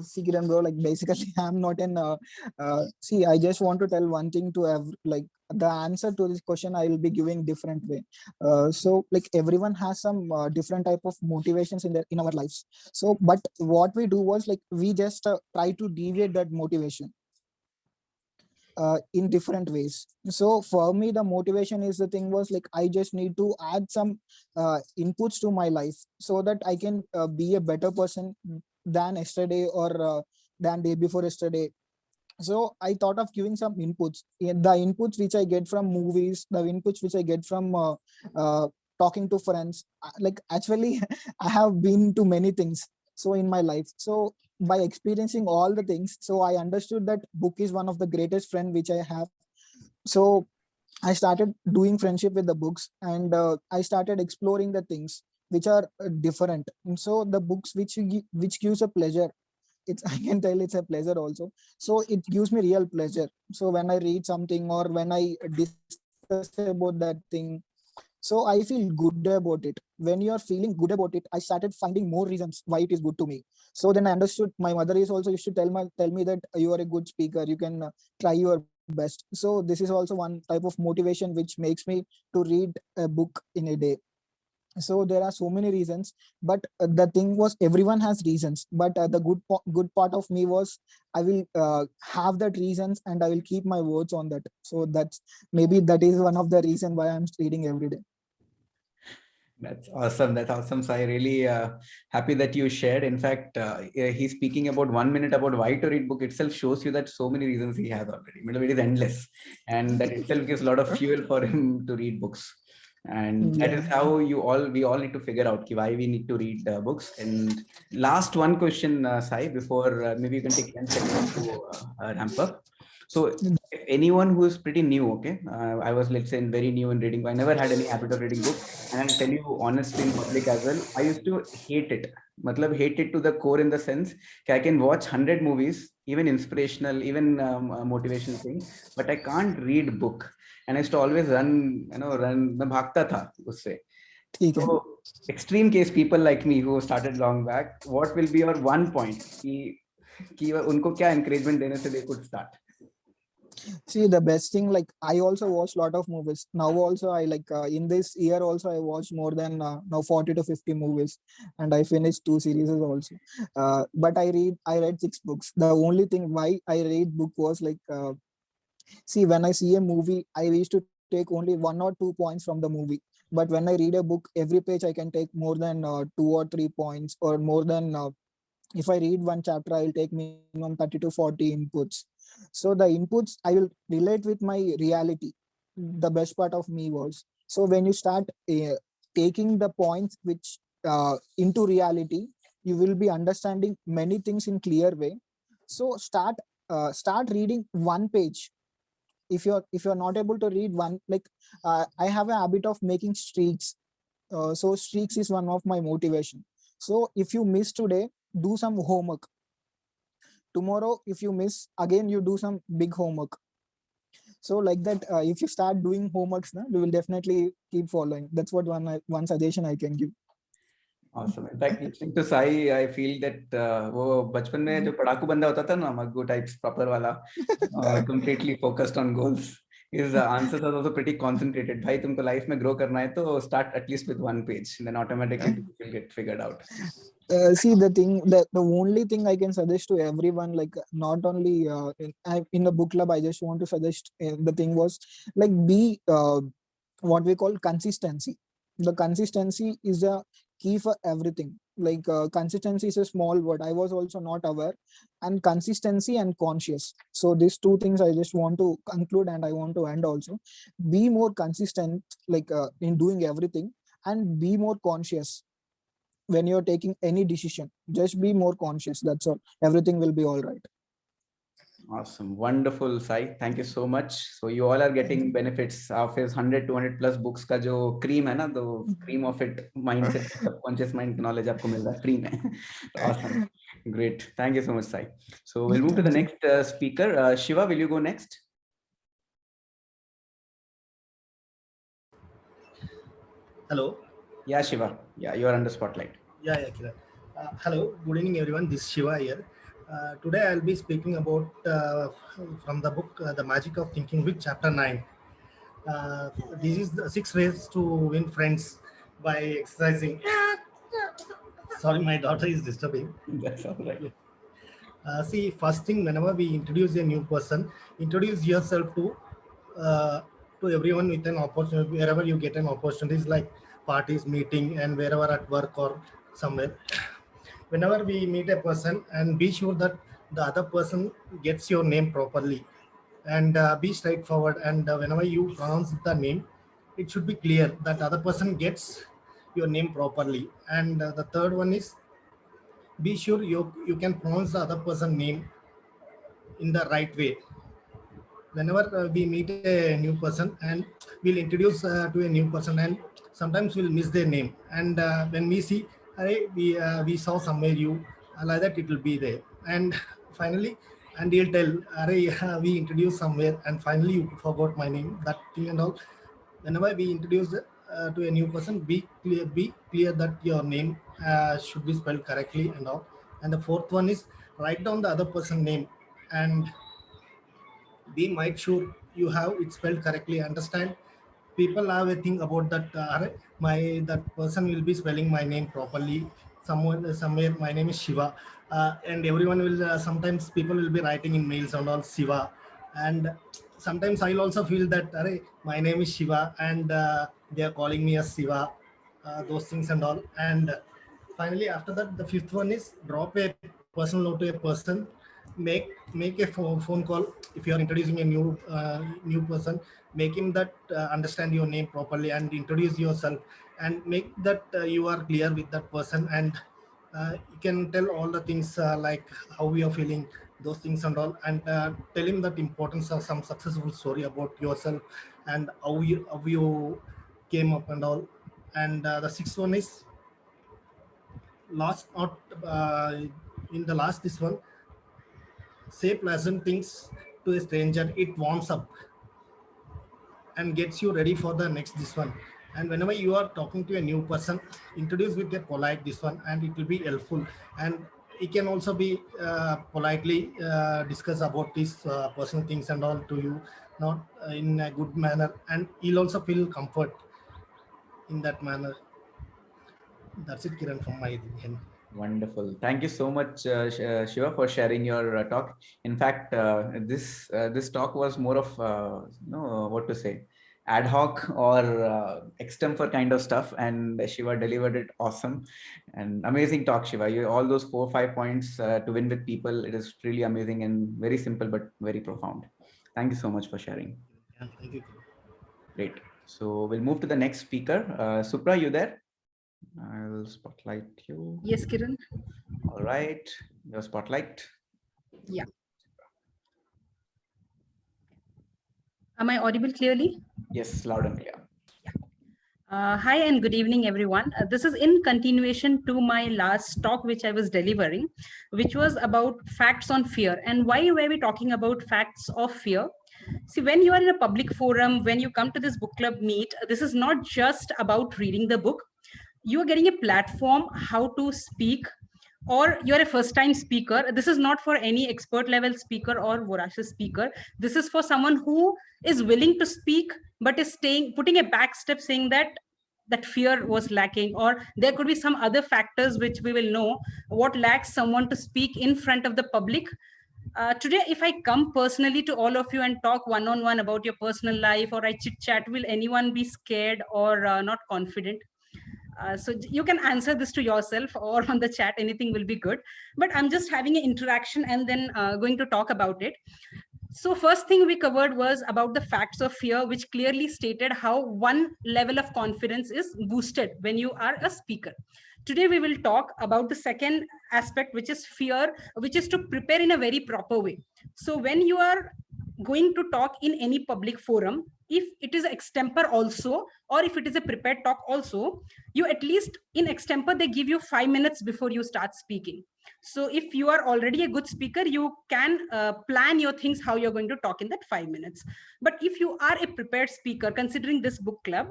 See, Kiran bro, like basically I'm not in see, I just want to tell one thing to have, like, the answer to this question I will be giving different way. So like everyone has some different type of motivations in their, in our lives. So but what we do was, like, we just try to deviate that motivation in different ways. So for me, the motivation is, the thing was like, I just need to add some inputs to my life so that I can be a better person than yesterday, or than day before yesterday. So I thought of giving some inputs. The inputs which I get from movies, the inputs which I get from talking to friends, like actually I have been to many things so in my life. So by experiencing all the things, so I understood that book is one of the greatest friend which I have. So I started doing friendship with the books, and I started exploring the things which are different. And so the books which which gives a pleasure, it's I can tell it's a pleasure also. So it gives me real pleasure. So when I read something or when I discuss about that thing, so I feel good about it. When you are feeling good about it, I started finding more reasons why it is good to me. So then I understood, my mother is also used to tell me that you are a good speaker, you can try your best. So this is also one type of motivation which makes me to read a book in a day. So there are so many reasons, but the thing was, everyone has reasons, but the good part of me was, I will have that reasons and I will keep my words on that. So that's, maybe that is one of the reason why I'm reading every day. That's awesome. That's awesome. So I really happy that you shared. In fact, he's speaking about 1 minute about why to read book itself shows you that so many reasons he has already. It is endless, and that itself gives a lot of fuel for him to read books. And that is how we all need to figure out why we need to read books. And last one question, Sai, before maybe you can take 10 seconds to ramp up. So if anyone who is pretty new, okay, I was, let's say, very new in reading. I never had any habit of reading books, and I'll tell you honestly in public as well, I used to hate it. Matlab, hate it to the core, in the sense that I can watch 100 movies, even inspirational, even motivational things, but I can't read book. And I used to always run, मैं भागता था उससे. So extreme case people like me who started long back, what will be your one point कि उनको क्या encouragement देने से they could start? See, the best thing, like, I also watch a lot of movies now. Also, I like in this year also I watched more than now 40 to 50 movies, and I finished 2 series also. But I read 6 books. The only thing why I read book was like, see, when I see a movie, I used to take only 1 or 2 points from the movie. But when I read a book, every page I can take more than 2 or 3 points, or more than if I read one chapter, I'll take minimum 30 to 40 inputs. So the inputs I will relate with my reality. The best part of me was, so when you start taking the points which into reality, you will be understanding many things in clear way. So start reading one page. If you're not able to read one, like I have a habit of making streaks. So streaks is one of my motivation. So if you miss today, do some homework. Tomorrow if you miss again, you do some big homework. So like that, if you start doing homeworks now, you will definitely keep following. That's what one suggestion I can give. Awesome. In fact, listening to Sai, I feel that वो बचपन में जो पढ़ाकू बंदा होता था ना, Maggu types proper वाला, completely focused on goals. His answers are also pretty concentrated. भाई तुमको life में grow करना है तो start at least with one page, then automatically it will get figured out. See, the only thing I can suggest to everyone, like not only in the book club, I just want to suggest the thing was like be what we call consistency. The consistency is a key for everything. Like consistency is a small word. I was also not aware, and consistency and conscious. So these two things I just want to conclude, and I want to end also. Be more consistent, like in doing everything, and be more conscious when you're taking any decision. Just be more conscious. That's all. Everything will be all right. Awesome. Wonderful, Sai. Thank you so much. So you all are getting benefits of his 100-200 plus books का जो cream है ना, the cream of it, mindset, subconscious mind knowledge आपको मिल रहा है free में. Awesome. Great. Thank you so much, Sai. So we'll move to the next speaker. Shiva, will you go next? Hello. Yeah, Shiva. Yeah, you are under spotlight. Yeah, Kiran. Hello. Good evening, everyone. This is Shiva here. Today I'll be speaking about from the book The Magic of Thinking Big, Chapter 9. This is the 6 ways to win friends by exercising. Sorry, my daughter is disturbing. That's all right. See, first thing, whenever we introduce a new person, introduce yourself to everyone with an opportunity. Wherever you get an opportunity, like parties, meeting, and wherever at work or somewhere. Whenever we meet a person, and be sure that the other person gets your name properly, and be straightforward. And whenever you pronounce the name, it should be clear that other person gets your name properly. And the third one is, be sure you can pronounce the other person name in the right way. Whenever we meet a new person and we'll introduce to a new person, and sometimes we'll miss their name, and when we see, hey, we saw somewhere you, like that, it will be there. And finally, and he'll tell, we introduced somewhere and finally you forgot my name, that thing and all. Whenever we introduce to a new person, be clear that your name should be spelled correctly and all. And the fourth one is, write down the other person's name and be make sure you have it spelled correctly. Understand, people have a thing about that, that person will be spelling my name properly somewhere my name is Shiva, and everyone will sometimes people will be writing in mails and all Shiva, and sometimes I'll also feel that my name is Shiva and they are calling me as Shiva, those things and all. And finally, after that, the fifth one is, drop a personal note to a person. Make a phone call. If you are introducing a new person, make him that understand your name properly and introduce yourself, and make that you are clear with that person, and you can tell all the things like how you are feeling, those things and all, and tell him that importance of some successful story about yourself and how you came up and all. And the sixth one is, in the last, this one, say pleasant things to a stranger. It warms up and gets you ready for the next this one. And whenever you are talking to a new person, introduce with a polite this one, and it will be helpful. And it can also be politely discuss about these personal things and all to you, not in a good manner, and he'll also feel comfort in that manner. That's it, Kiran, from my end. Wonderful. Thank you so much, Shiva, for sharing your talk. In fact, this talk was more of what to say, ad hoc or extempore kind of stuff, and Shiva delivered it awesome and amazing talk. Shiva, you all those 4 or 5 points to win with people, it is really amazing and very simple but very profound. Thank you so much for sharing. Yeah, thank you. Great. So we'll move to the next speaker. Supra, you there? I'll spotlight you. Yes, Kiran. All right, your spotlight. Yeah. Am I audible clearly? Yes, loud and clear. Hi and good evening, everyone. This is in continuation to my last talk, which I was delivering, which was about facts on fear. And why were we talking about facts of fear? See, when you are in a public forum, when you come to this book club meet, this is not just about reading the book. You are getting a platform how to speak, or you're a first time speaker. This is not for any expert level speaker or voracious speaker. This is for someone who is willing to speak, but is putting a back step, saying that fear was lacking, or there could be some other factors which we will know what lacks someone to speak in front of the public. Today, if I come personally to all of you and talk one-on-one about your personal life, or I chit chat, will anyone be scared or not confident? So you can answer this to yourself or on the chat, anything will be good. But I'm just having an interaction and then going to talk about it. So first thing we covered was about the facts of fear, which clearly stated how one level of confidence is boosted when you are a speaker. Today, we will talk about the second aspect, which is fear, which is to prepare in a very proper way. So when you are going to talk in any public forum, if it is extempore also, or if it is a prepared talk also, you at least in extempore, they give you 5 minutes before you start speaking. So if you are already a good speaker, you can plan your things, how you're going to talk in that 5 minutes. But if you are a prepared speaker, considering this book club,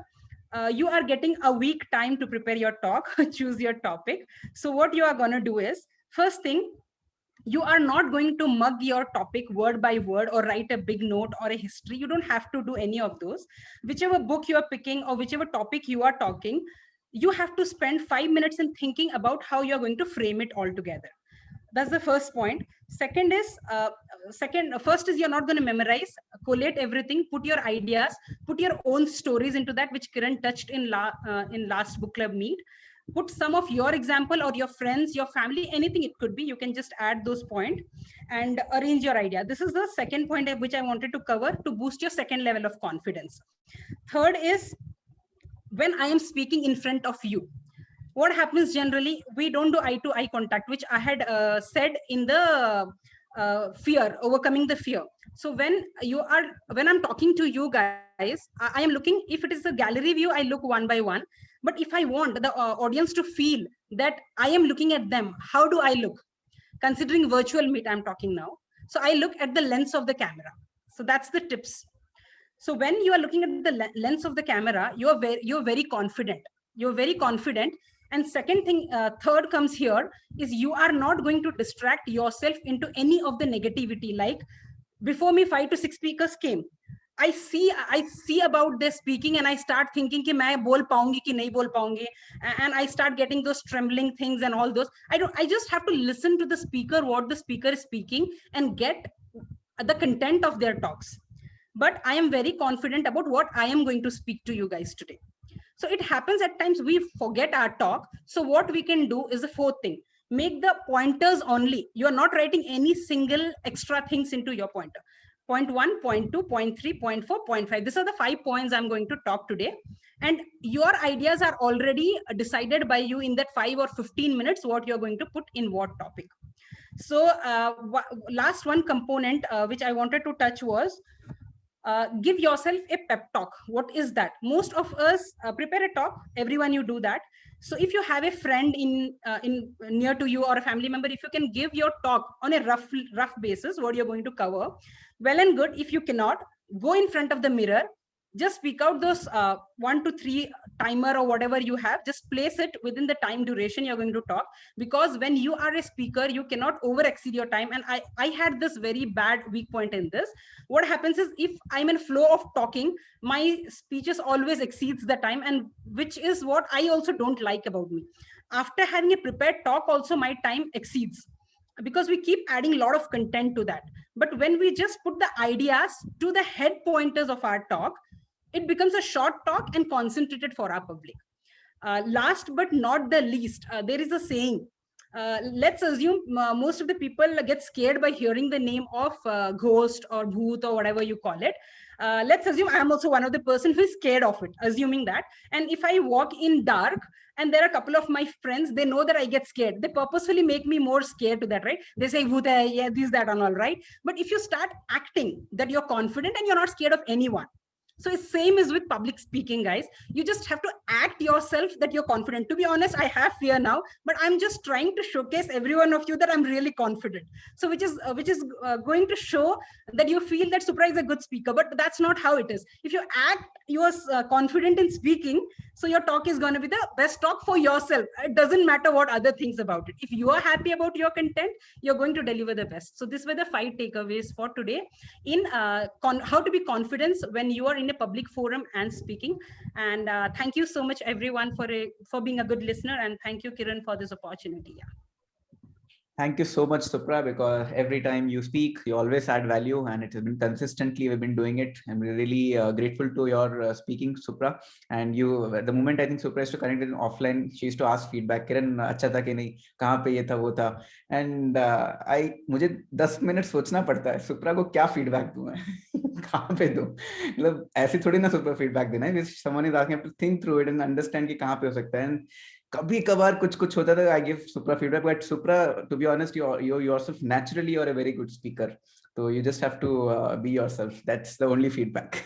you are getting a week time to prepare your talk, choose your topic. So what you are going to do is, first thing, you are not going to mug your topic word by word or write a big note or a history. You don't have to do any of those. Whichever book you are picking or whichever topic you are talking, you have to spend 5 minutes in thinking about how you're going to frame it all together. That's the first point. Second is, first is you're not going to memorize, collate everything, put your ideas, put your own stories into that, which Kiran touched in last book club meet. Put some of your example or your friends, your family, anything it could be. You can just add those points and arrange your idea. This is the second point which I wanted to cover to boost your second level of confidence. Third is, when I am speaking in front of you, what happens generally, we don't do eye-to-eye contact, which I had said in the fear, overcoming the fear. So when I'm talking to you guys, I am looking, if it is a gallery view, I look one by one. But if I want the audience to feel that I am looking at them, how do I look? Considering virtual meet, I'm talking now. So I look at the lens of the camera. So that's the tips. So when you are looking at the lens of the camera, you're very confident. You're very confident. And second thing, third comes here, is you are not going to distract yourself into any of the negativity. Like before me, 5 to 6 speakers came. I see about their speaking and I start thinking कि मैं बोल पाऊंगी कि नहीं बोल पाऊंगी, and I start getting those trembling things and all those. I just have to listen to the speaker, what the speaker is speaking, and get the content of their talks. But I am very confident about what I am going to speak to you guys today. So it happens at times we forget our talk. So what we can do is the fourth thing, make the pointers only. You are not writing any single extra things into your pointer. Point 1, point 2, point 3, point 4, point 5. These are the 5 points I'm going to talk today. And your ideas are already decided by you in that 5 or 15 minutes, what you're going to put in what topic. So last one component which I wanted to touch was, give yourself a pep talk. What is that? Most of us prepare a talk. Everyone, you do that. So if you have a friend in near to you or a family member, if you can give your talk on a rough basis, what you're going to cover, well and good. If you cannot, go in front of the mirror, just speak out those 1 to 3 timer or whatever you have, just place it within the time duration you're going to talk. Because when you are a speaker, you cannot over exceed your time. And I had this very bad weak point in this. What happens is, if I'm in flow of talking, my speeches always exceeds the time, and which is what I also don't like about me. After having a prepared talk also, my time exceeds, because we keep adding a lot of content to that. But when we just put the ideas to the head pointers of our talk, it becomes a short talk and concentrated for our public. Last but not the least, there is a saying. Let's assume most of the people get scared by hearing the name of ghost or bhoot or whatever you call it. Let's assume I'm also one of the person who is scared of it, assuming that. And if I walk in dark and there are a couple of my friends, they know that I get scared. They purposefully make me more scared to that, right? They say, bhoot hai, yeah, this, that, and all, right? But if you start acting that you're confident and you're not scared of anyone, so it's same as with public speaking, guys. You just have to act yourself that you're confident. To be honest, I have fear now, but I'm just trying to showcase every one of you that I'm really confident. So which is going to show that you feel that Supra is a good speaker, but that's not how it is. If you act, you are confident in speaking, so your talk is going to be the best talk for yourself. It doesn't matter what other things about it. If you are happy about your content, you're going to deliver the best. So these were the 5 takeaways for today in how to be confident when you are in a public forum and speaking. And thank you so much everyone for being a good listener, and thank you Kiran for this opportunity. Yeah. Thank you so much, Supra, because every time you speak, you always add value, and it has been consistently, we've been doing it. I'm really grateful to your speaking, Supra. And you, the moment I think Supra used to connect with offline, she used to ask feedback, Kiran, अच्छा था कि नहीं, कहाँ पे ये था, वो था. And मुझे 10 मिनट सोचना पड़ता है, Supra को क्या feedback दूँ मैं, कहाँ पे दूँ. मतलब ऐसे थोड़ी ना Supra feedback देना है. Someone is asking, I have to think through it and understand कि कहाँ पे हो सकता है. कभी कभार कुछ होता था, I give Supra feedback, but Supra, to be honest, you yourself naturally you're a very good speaker, so you just have to be yourself. That's the only feedback.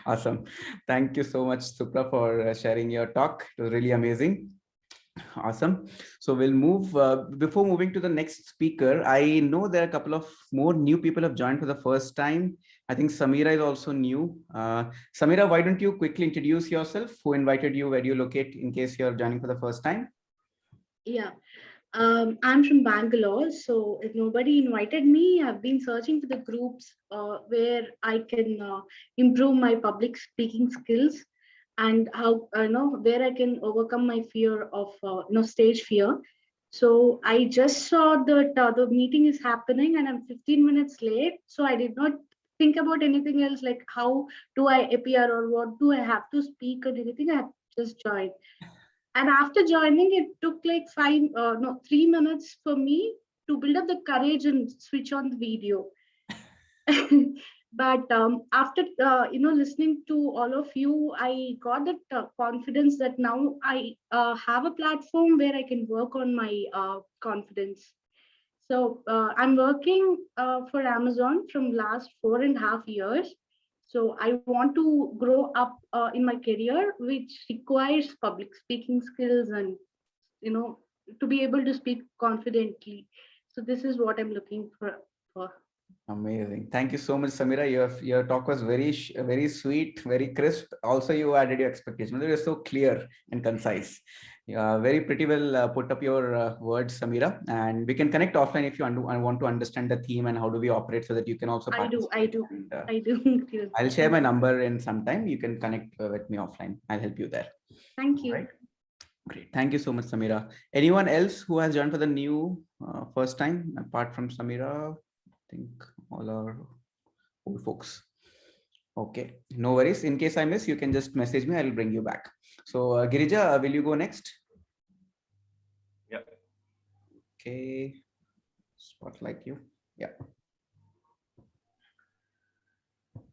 Awesome. Thank you so much, Supra, for sharing your talk. It was really amazing. Awesome. So we'll move, before moving to the next speaker, I know there are a couple of more new people have joined for the first time. I think Samira is also new. Samira, why don't you quickly introduce yourself? Who invited you? Where do you locate in case you're joining for the first time? Yeah, I'm from Bangalore. So if nobody invited me, I've been searching for the groups where I can improve my public speaking skills, and how where I can overcome my fear of stage fear. So I just saw that the meeting is happening and I'm 15 minutes late. So I did not think about anything else, like how do I appear or what do I have to speak or anything. I have just joined. And after joining, it took like 3 minutes for me to build up the courage and switch on the video. But after listening to all of you, I got that confidence that now I have a platform where I can work on my confidence. So I'm working for Amazon from last 4.5 years. So I want to grow up in my career, which requires public speaking skills and to be able to speak confidently. So this is what I'm looking for. Amazing. Thank you so much, Samira. Your talk was very sweet, very crisp. Also, you added your expectations. It was so clear and concise. Very pretty well put up your words, Samira. And we can connect offline if you want to understand the theme and how do we operate, so that you can also participate. I do. I'll share my number in some time. You can connect with me offline. I'll help you there. Thank you. Right. Great. Thank you so much, Samira. Anyone else who has joined for the new first time apart from Samira? I think all our old folks. Okay, no worries. In case I miss, you can just message me. I'll bring you back. So Girija, will you go next? Yeah. Okay. Spotlight you. Yeah.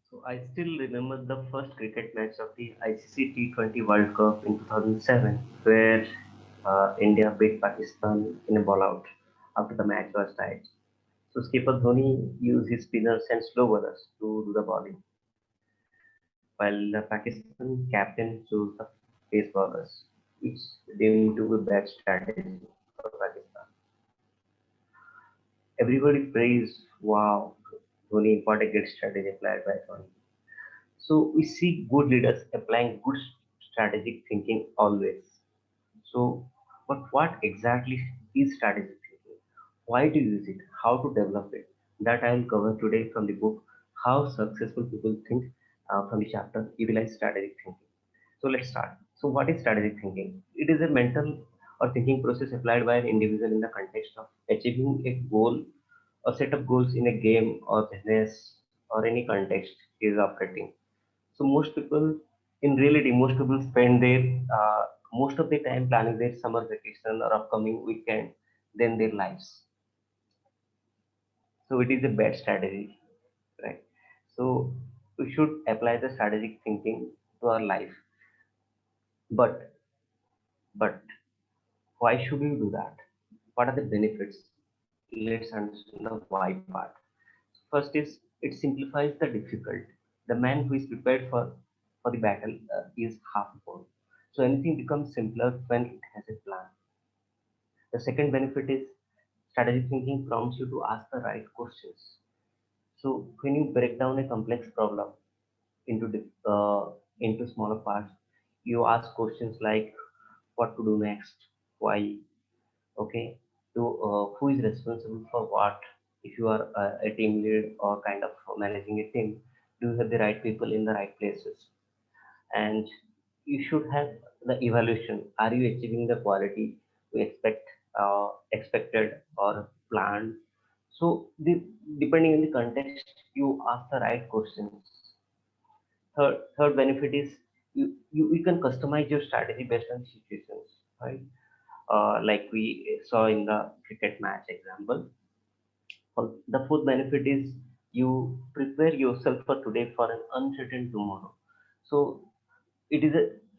So I still remember the first cricket match of the ICC T20 World Cup in 2007, where India beat Pakistan in a ball out after the match was tied. So skipper Dhoni used his spinners and slow bowlers to do the bowling, while the Pakistan captain chose the pace bowlers, which deemed to be a bad strategy for Pakistan. Everybody praised, wow, Dhoni, what a great strategy applied by Dhoni. So we see good leaders applying good strategic thinking always. So, but what exactly is strategic thinking? Why to use it? How to develop it? That I will cover today from the book, How Successful People Think, from the chapter Utilize Strategic Thinking. So let's start. So what is strategic thinking? It is a mental or thinking process applied by an individual in the context of achieving a goal or set of goals in a game or business or any context he is operating. So most people, in reality, most people spend their most of the time planning their summer vacation or upcoming weekend than their lives. So it is a bad strategy, right? So we should apply the strategic thinking to our life. But but why should we do that? What are the benefits? Let's understand the why part. First is it simplifies the difficult. The man who is prepared for the battle is half won. So anything becomes simpler when it has a plan. The second benefit is strategic thinking prompts you to ask the right questions. So when you break down a complex problem into into smaller parts, you ask questions like what to do next, why, okay, to who is responsible for what. If you are a team lead or kind of managing a team, do you have the right people in the right places? And you should have the evaluation. Are you achieving the quality we expected or planned? So depending on the context, you ask the right questions. Third benefit is you can customize your strategy based on situations, right? Like we saw in the cricket match example. The fourth benefit is you prepare yourself for today for an uncertain tomorrow. So it is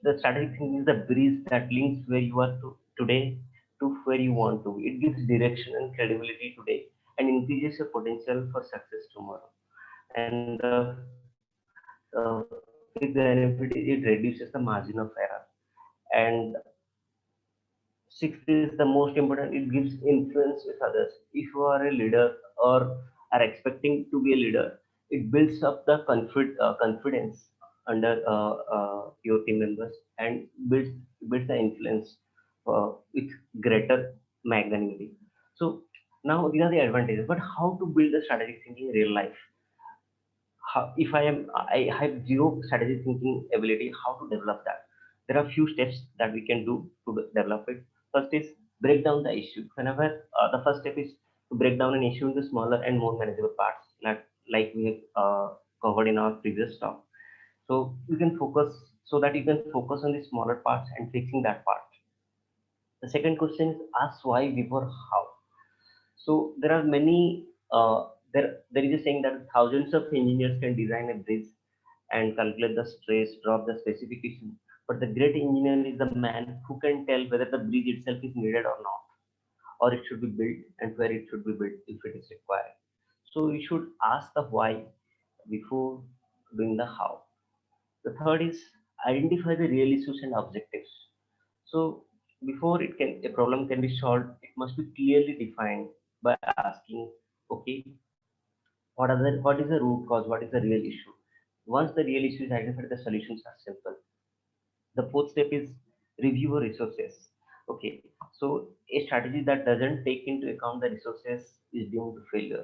the strategic thinking is the bridge that links where you are today to where you want to be. It gives direction and credibility today and increases your potential for success tomorrow. And fifth benefit is it reduces the margin of error. And sixth is the most important, it gives influence with others. If you are a leader or are expecting to be a leader, it builds up the confidence under your team members and builds the influence with greater magnanimity. So now these are the advantages, but how to build the strategic thinking in real life? If I have zero strategic thinking ability, how to develop that? There are few steps that we can do to develop it. First is break down the issue. Whenever the first step is to break down an issue into smaller and more manageable parts, like we have covered in our previous talk. So you can focus so that you can focus on the smaller parts and fixing that part. The second question is ask why before how. So there are many. There is a saying that thousands of engineers can design a bridge and calculate the stress, drop the specification. But the great engineer is the man who can tell whether the bridge itself is needed or not, or it should be built and where it should be built if it is required. So you should ask the why before doing the how. The third is identify the real issues and objectives. So before a problem can be solved, it must be clearly defined by asking, okay, what is the root cause? What is the real issue? Once the real issue is identified, the solutions are simple. The fourth step is review your resources. Okay, so a strategy that doesn't take into account the resources is doomed to failure.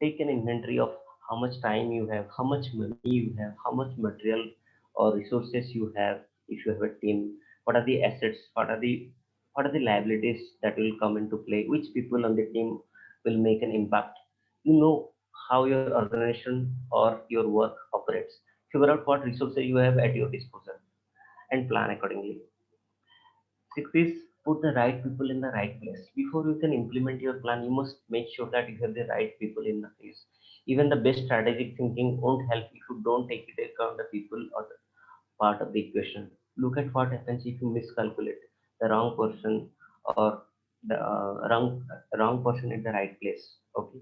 Take an inventory of how much time you have, how much money you have, how much material or resources you have if you have a team. What are the assets? What are the liabilities that will come into play? Which people on the team will make an impact? You know how your organization or your work operates. Figure out what resources you have at your disposal and plan accordingly. Sixth is put the right people in the right place. Before you can implement your plan, you must make sure that you have the right people in the place. Even the best strategic thinking won't help if you don't take into account the people or the part of the equation. Look at what happens if you miscalculate the wrong person or the wrong person in the right place. Okay,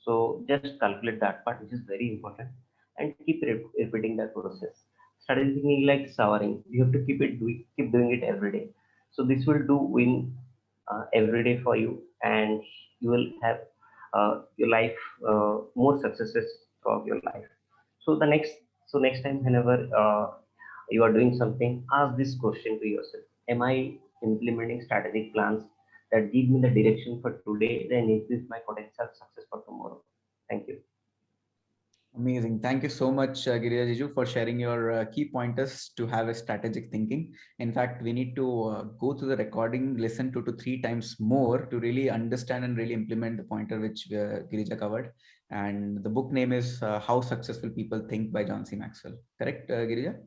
so just calculate that part, which is very important, and keep repeating that process. Strategic thinking like showering. You have to keep doing it every day. So this will do win every day for you, and you will have your life more successes throughout your life. So next time whenever you are doing something, ask this question to yourself: am I implementing strategic plans that give me the direction for today, then increase my potential success for tomorrow? Thank you. Amazing. Thank you so much, Giriraj, for sharing your key pointers to have a strategic thinking. In fact, we need to go to the recording, listen 2 to 3 times more to really understand and really implement the pointer which Girija covered. And the book name is How Successful People Think by John C. Maxwell. Correct, Girija?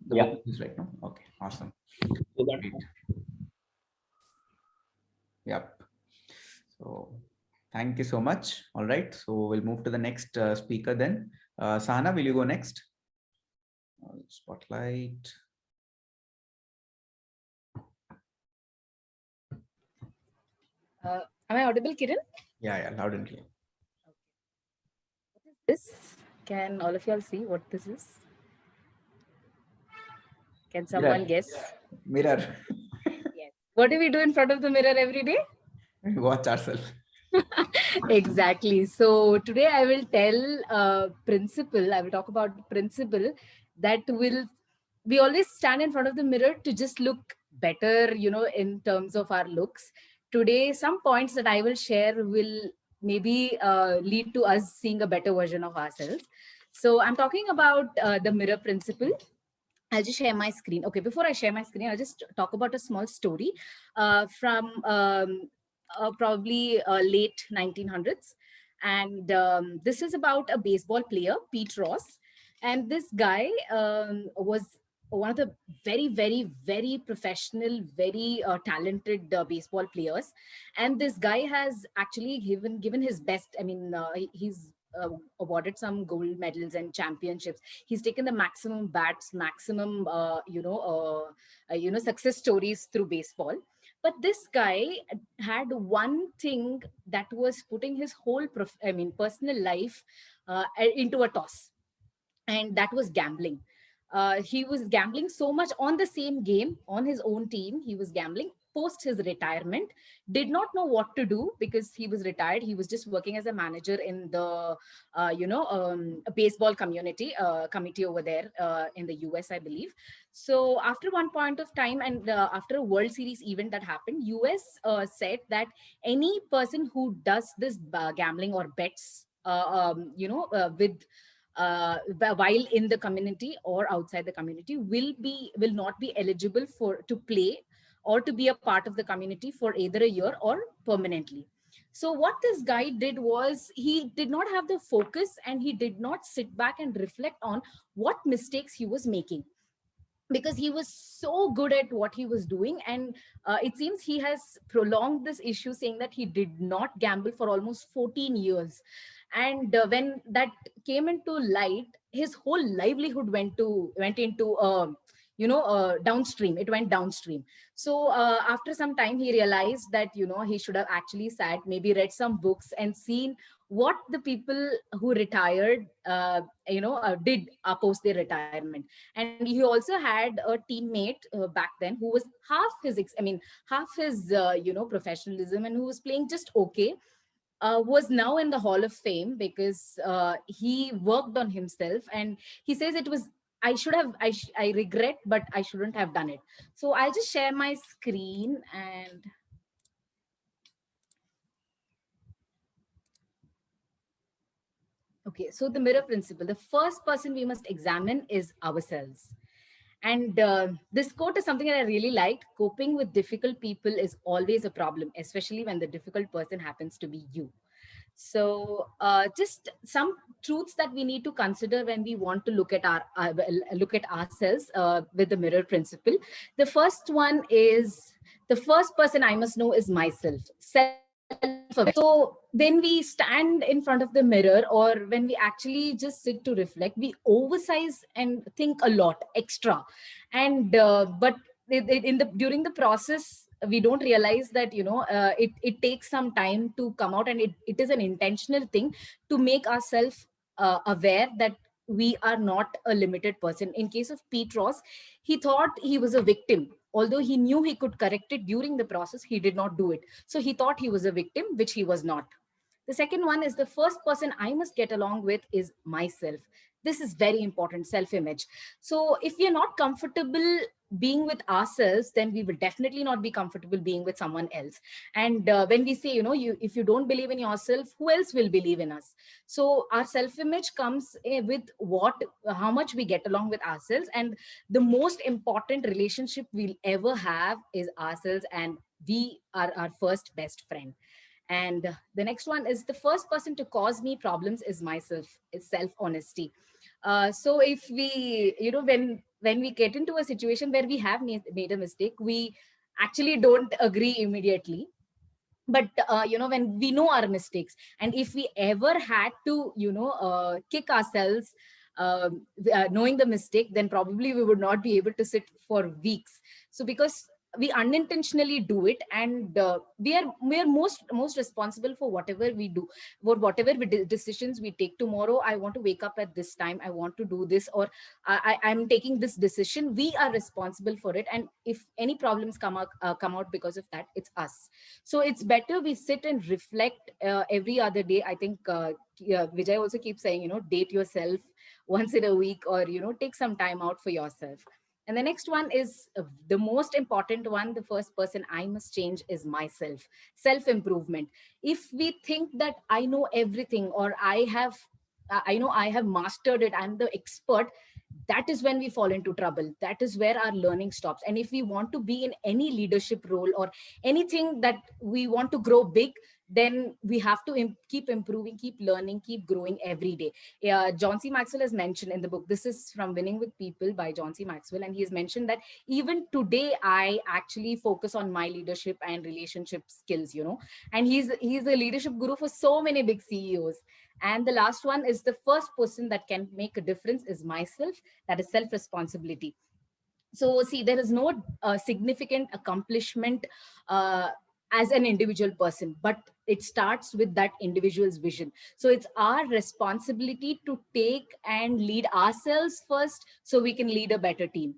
The Yeah. book is right now. Okay, awesome. So that Great. Yep. So thank you so much. All right. So we'll move to the next speaker then. Sahana, will you go next? Spotlight. Am I audible, Kiran? Yeah, loud and clear. What is this? Can all of y'all see what this is? Can someone guess? Mirror. Yes. What do we do in front of the mirror every day? Watch ourselves. Exactly. So today I will tell a principle. I will talk about the principle that we always stand in front of the mirror to just look better, in terms of our looks. Today, some points that I will share will maybe lead to us seeing a better version of ourselves. So I'm talking about the mirror principle. I'll just share my screen. Okay, before I share my screen, I'll just talk about a small story from probably late 1900s. And this is about a baseball player, Pete Ross. And this guy was one of the very, very, very professional, very talented baseball players. And this guy has actually given his best. I mean, he's awarded some gold medals and championships. He's taken the maximum bats, maximum success stories through baseball. But this guy had one thing that was putting his whole personal life into a toss, and that was gambling. He was gambling so much on the same game, on his own team. He was gambling post his retirement, did not know what to do because he was retired. He was just working as a manager in the baseball committee over there in the US, I believe. So after one point of time, and after a World Series event that happened, US said that any person who does this gambling or bets while in the community or outside the community will not be eligible to play or to be a part of the community for either a year or permanently. So what this guy did was, he did not have the focus and he did not sit back and reflect on what mistakes he was making, because he was so good at what he was doing. And it seems he has prolonged this issue, saying that he did not gamble for almost 14 years. And when that came into light, his whole livelihood went into downstream. It went downstream. So after some time, he realized that he should have actually sat, maybe read some books and seen what the people who retired did post their retirement. And he also had a teammate back then who was half his professionalism, and who was playing just okay, was now in the Hall of Fame because he worked on himself. And he says it was, I regret, but I shouldn't have done it. So I'll just share my screen. And okay, so the mirror principle, the first person we must examine is ourselves. And this quote is something that I really liked. Coping with difficult people is always a problem, especially when the difficult person happens to be you. So just some truths that we need to consider when we want to look at ourselves with the mirror principle. The first one is, the first person I must know is myself. So when we stand in front of the mirror, or when we actually just sit to reflect, we oversize and think a lot extra. And but during the process, we don't realize that it takes some time to come out, and it is an intentional thing to make ourselves aware that we are not a limited person. In case of Pete Ross, he thought he was a victim. Although he knew he could correct it during the process, he did not do it. So he thought he was a victim, which he was not. The second one is, the first person I must get along with is myself. This is very important, self-image. So if we are not comfortable being with ourselves, then we will definitely not be comfortable being with someone else. And when we say, if you don't believe in yourself, who else will believe in us? So our self-image comes with how much we get along with ourselves. And the most important relationship we'll ever have is ourselves, and we are our first best friend. And the next one is, the first person to cause me problems is myself. It's self-honesty. So if we, when we get into a situation where we have made a mistake, we actually don't agree immediately. But when we know our mistakes, and if we ever had to kick ourselves, knowing the mistake, then probably we would not be able to sit for weeks. So because we unintentionally do it, and we are most responsible for whatever we do, for whatever decisions we take. Tomorrow I want to wake up at this time, I want to do this, or I'm taking this decision. We are responsible for it, and if any problems come out because of that, it's us. So it's better we sit and reflect every other day. I think Vijay also keeps saying, date yourself once in a week, or take some time out for yourself. And the next one is the most important one. The first person I must change is myself. Self improvement. If we think that I know everything, or I have mastered it, I'm the expert, that is when we fall into trouble. That is where our learning stops. And if we want to be in any leadership role, or anything that we want to grow big, then we have to keep improving, keep learning, keep growing every day. John C. Maxwell has mentioned in the book, this is from Winning with People by John C. Maxwell, and he has mentioned that even today I actually focus on my leadership and relationship skills, and he's a leadership guru for so many big CEOs. And the last one is, the first person that can make a difference is myself. That is self responsibility. So see, there is no significant accomplishment as an individual person, but it starts with that individual's vision. So it's our responsibility to take and lead ourselves first, so we can lead a better team.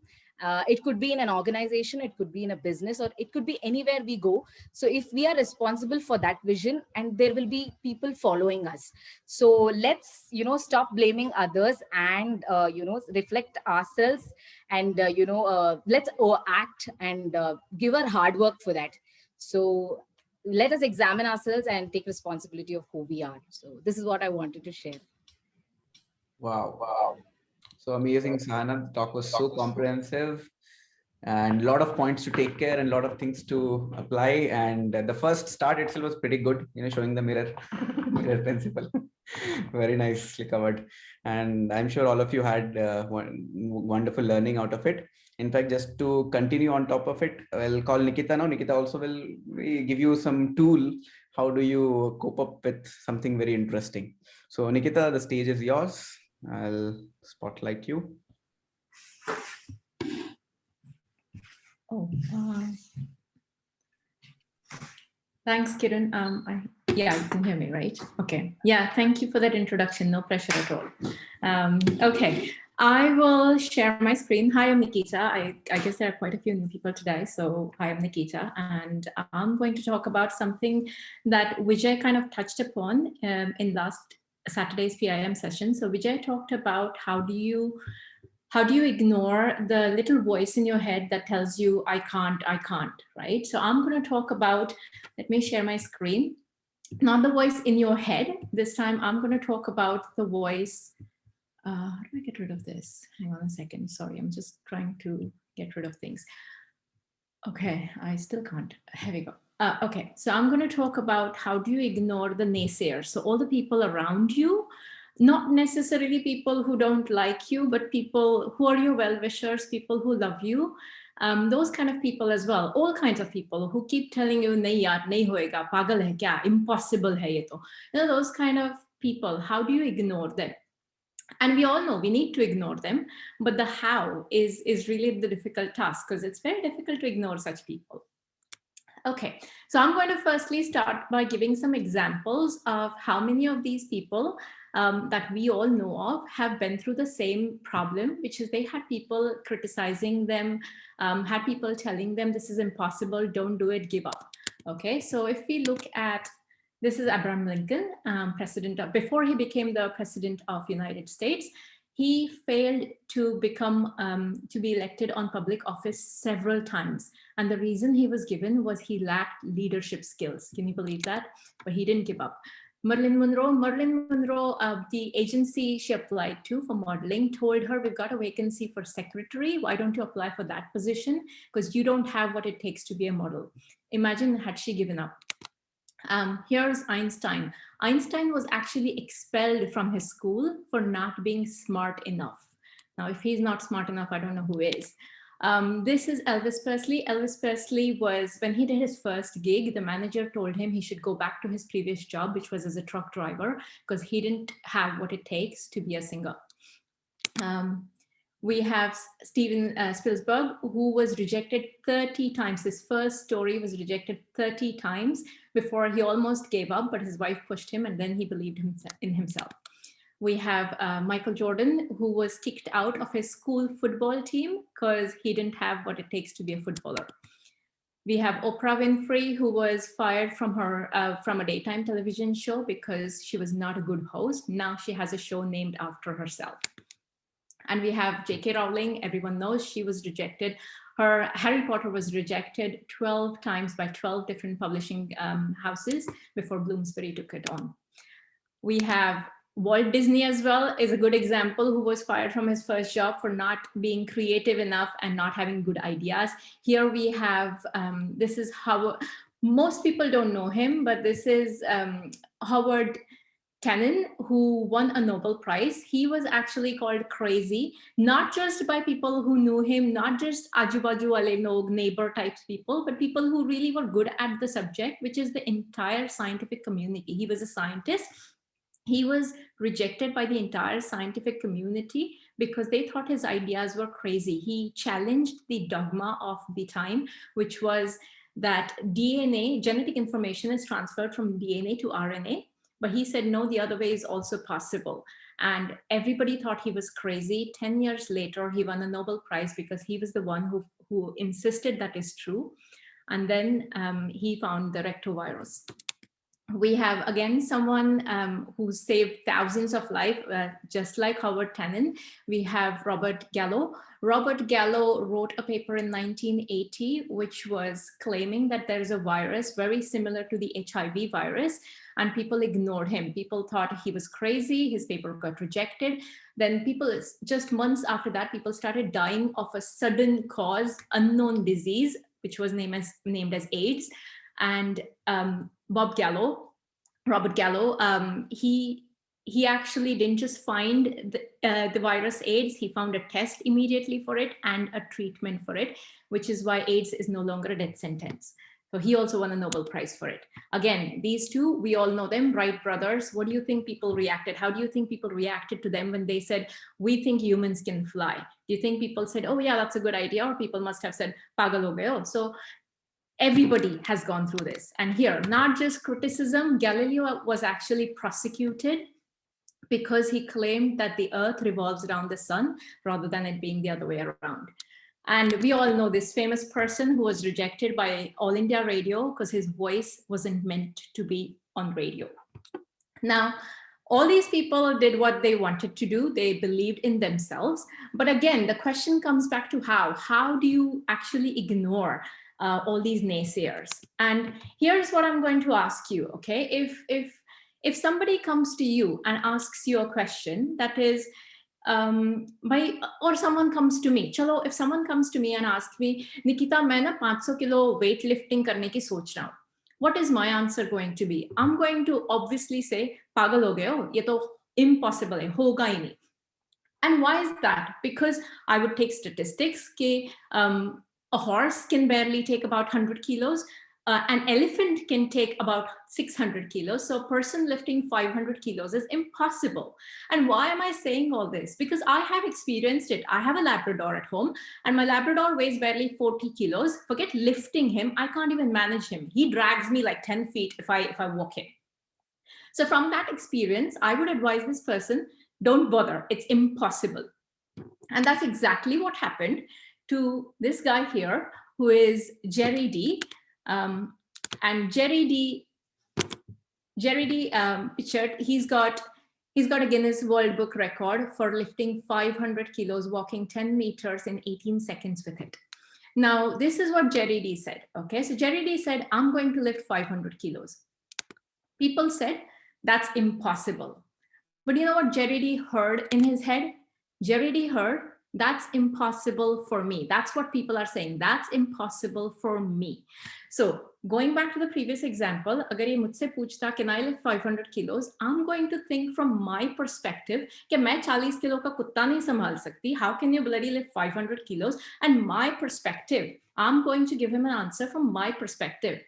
It could be in an organization, it could be in a business, or it could be anywhere we go. So if we are responsible for that vision, and there will be people following us. So let's stop blaming others, and reflect ourselves, and let's act and give our hard work for that. So let us examine ourselves and take responsibility of who we are. So this is what I wanted to share. Wow. So amazing, Sana. The talk was so comprehensive, and a lot of points to take care, and a lot of things to apply. And the first start itself was pretty good, showing the mirror principle. Very nicely covered. And I'm sure all of you had wonderful learning out of it. In fact, just to continue on top of it, I'll call Nikita now. Nikita also will give you some tool. How do you cope up with something very interesting? So Nikita, the stage is yours. I'll spotlight you. Thanks, Kiran. Yeah, you can hear me, right? Okay. Yeah, thank you for that introduction. No pressure at all. Okay, I will share my screen. Hi, I'm Nikita. I guess there are quite a few new people today. So hi, I'm Nikita, and I'm going to talk about something that Vijay kind of touched upon in last Saturday's PIM session. So Vijay talked about how do you ignore the little voice in your head that tells you, I can't, right? So I'm going to talk about, let me share my screen. Not the voice in your head. This time I'm going to talk about the voice. How do I get rid of this? Hang on a second. Sorry, I'm just trying to get rid of things. Okay, I still can't. Here we go. Okay, so I'm going to talk about how do you ignore the naysayers. So all the people around you, not necessarily people who don't like you, but people who are your well-wishers, people who love you, those kind of people as well. All kinds of people who keep telling you, nahi yaar, nahi hoega, pagal hai kya, impossible hai ye to. Those kind of people, how do you ignore them? And we all know we need to ignore them, but the how is really the difficult task, because it's very difficult to ignore such people. Okay, so I'm going to firstly start by giving some examples of how many of these people that we all know of have been through the same problem, which is they had people criticizing them, had people telling them this is impossible, don't do it, give up. Okay, so if we look at, this is Abraham Lincoln, before he became the president of United States, he failed to become, to be elected on public office several times. And the reason he was given was he lacked leadership skills. Can you believe that? But he didn't give up. Marilyn Monroe, the agency she applied to for modeling told her, we've got a vacancy for secretary. Why don't you apply for that position? Because you don't have what it takes to be a model. Imagine had she given up. Here's Einstein. Einstein was actually expelled from his school for not being smart enough. Now, if he's not smart enough, I don't know who is. This is Elvis Presley. Elvis Presley was, when he did his first gig, the manager told him he should go back to his previous job, which was as a truck driver, because he didn't have what it takes to be a singer. We have Steven Spielberg, who was rejected 30 times. His first story was rejected 30 times before he almost gave up, but his wife pushed him and then he believed in himself. We have Michael Jordan, who was kicked out of his school football team because he didn't have what it takes to be a footballer. We have Oprah Winfrey, who was fired from a daytime television show because she was not a good host. Now she has a show named after herself. And we have J.K. Rowling. Everyone knows she was rejected. Her Harry Potter was rejected 12 times by 12 different publishing houses before Bloomsbury took it on. We have Walt Disney as well, is a good example, who was fired from his first job for not being creative enough and not having good ideas. Here we have, this is how, most people don't know him, but this is Howard Tannen, who won a Nobel Prize. He was actually called crazy, not just by people who knew him, not just ajubaju wale log, neighbor types people, but people who really were good at the subject, which is the entire scientific community. He was a scientist. He was rejected by the entire scientific community because they thought his ideas were crazy. He challenged the dogma of the time, which was that DNA, genetic information, is transferred from DNA to RNA. But he said, no, the other way is also possible. And everybody thought he was crazy. 10 years later, he won a Nobel Prize because he was the one who insisted that is true. And then he found the rectovirus. We have, again, someone who saved thousands of lives, just like Howard Tannen. We have Robert Gallo. Robert Gallo wrote a paper in 1980, which was claiming that there's a virus very similar to the HIV virus, and people ignored him. People thought he was crazy. His paper got rejected. Then people, just months after that, people started dying of a sudden cause, unknown disease, which was named as AIDS. And Robert Gallo, he actually didn't just find the virus AIDS, he found a test immediately for it and a treatment for it, which is why AIDS is no longer a death sentence. So he also won a Nobel Prize for it. Again, these two, we all know them, Wright brothers. What do you think people reacted? How do you think people reacted to them when they said, we think humans can fly? Do you think people said, oh yeah, that's a good idea? Or people must have said, pagal ho gaye ho. So everybody has gone through this. And here, not just criticism, Galileo was actually prosecuted because he claimed that the earth revolves around the sun rather than it being the other way around. And we all know this famous person who was rejected by All India Radio because his voice wasn't meant to be on radio. Now, all these people did what they wanted to do. They believed in themselves. But again, the question comes back to how. How do you actually ignore all these naysayers? And here's what I'm going to ask you, okay? If somebody comes to you and asks you a question that is, or someone comes to me, chalo, if someone comes to me and asks me, Nikita, main na 500 kilo weight lifting karne ki soch raha hu. What is my answer going to be? I'm going to obviously say, pagal ho gaye ho, ye to impossible hai, hoga hi nahi. And why is that? Because I would take statistics ke a horse can barely take about 100 kilos. An elephant can take about 600 kilos. So a person lifting 500 kilos is impossible. And why am I saying all this? Because I have experienced it. I have a Labrador at home and my Labrador weighs barely 40 kilos. Forget lifting him. I can't even manage him. He drags me like 10 feet if I walk him. So from that experience, I would advise this person, don't bother. It's impossible. And that's exactly what happened to this guy here, who is Jerry D. And Jerry D pictured, he's got a Guinness World Book record for lifting 500 kilos, walking 10 meters in 18 seconds with it. Now, this is what Jerry D said. Okay, so Jerry D said, I'm going to lift 500 kilos. People said, that's impossible. But you know what Jerry D heard in his head? Jerry D heard, That's impossible for me. That's what people are saying. That's impossible for me. So going back to the previous example, agar ye mujhse पूछता can I lift 500 kilos, I'm going to think from my perspective कि मैं 40 kilo का कुत्ता नहीं संभाल सकती. How can you bloody lift 500 kilos? And my perspective, I'm going to give him an answer from my perspective,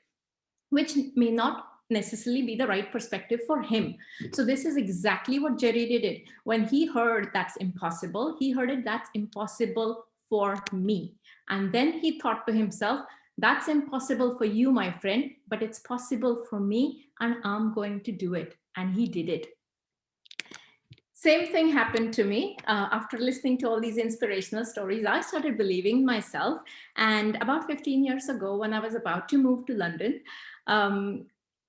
which may not necessarily be the right perspective for him. So this is exactly what Jerry did. When he heard that's impossible, he heard it, that's impossible for me. And then he thought to himself, that's impossible for you, my friend, but it's possible for me, and I'm going to do it. And he did it. Same thing happened to me. After listening to all these inspirational stories, I started believing myself. And about 15 years ago, when I was about to move to London,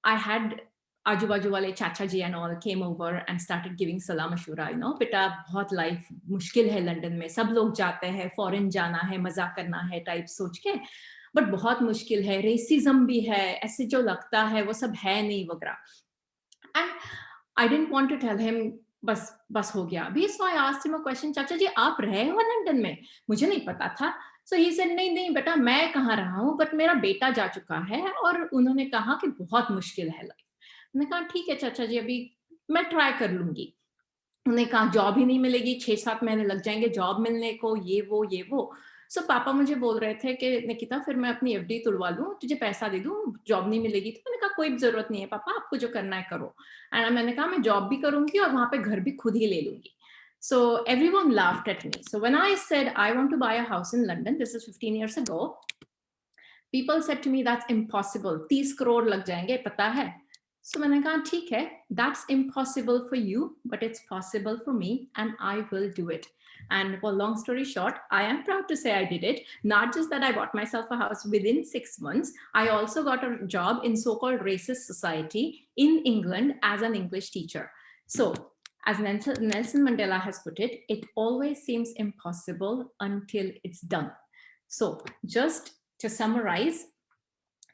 I had Aju Baju wale Chacha ji and all came over and started giving salam mashura, you know, beta bahut life mushkil hai London mein, sab log jate hai, foreign jana hai, maza karna hai type soch ke, but bahut mushkil hai, racism bhi hai, aise jo lagta hai wo sab hai nahi वगैरह. And I didn't want to tell him बस हो गया अभी. So I asked him a question, चाचा जी आप रहे हो London में? मुझे नहीं पता था. So he said नहीं बेटा मैं कहाँ रहा हूँ, but मेरा बेटा जा चुका है और उन्होंने कहा कि बहुत मुश्किल है लाइफ. मैंने कहा ठीक है चाचा जी, अभी मैं ट्राई कर लूंगी. उन्होंने कहा जॉब ही नहीं मिलेगी, 6-7 महीने लग जाएंगे जॉब मिलने को, ये वो. सो पापा मुझे बोल रहे थे कि निकिता फिर मैं अपनी एफडी तुड़वा लूं, तुझे पैसा दे दूं, जॉब नहीं मिलेगी. तो मैंने कहा कोई जरूरत नहीं है पापा, आपको जो करना है करो. एंड मैंने कहा मैं जॉब भी करूंगी और वहां पे घर भी खुद ही ले लूंगी. So everyone laughed at me. So when I said I want to buy a house in London, this is 15 years ago, people said to me that's impossible. 30 crore लग जाएंगे, पता है. So मैंने कहा ठीक है, that's impossible for you, but it's possible for me and I will do it. And for long story short, I am proud to say I did it. Not just that I bought myself a house within 6 months, I also got a job in so-called racist society in England as an English teacher. So as Nelson Mandela has put it, it always seems impossible until it's done. So just to summarize,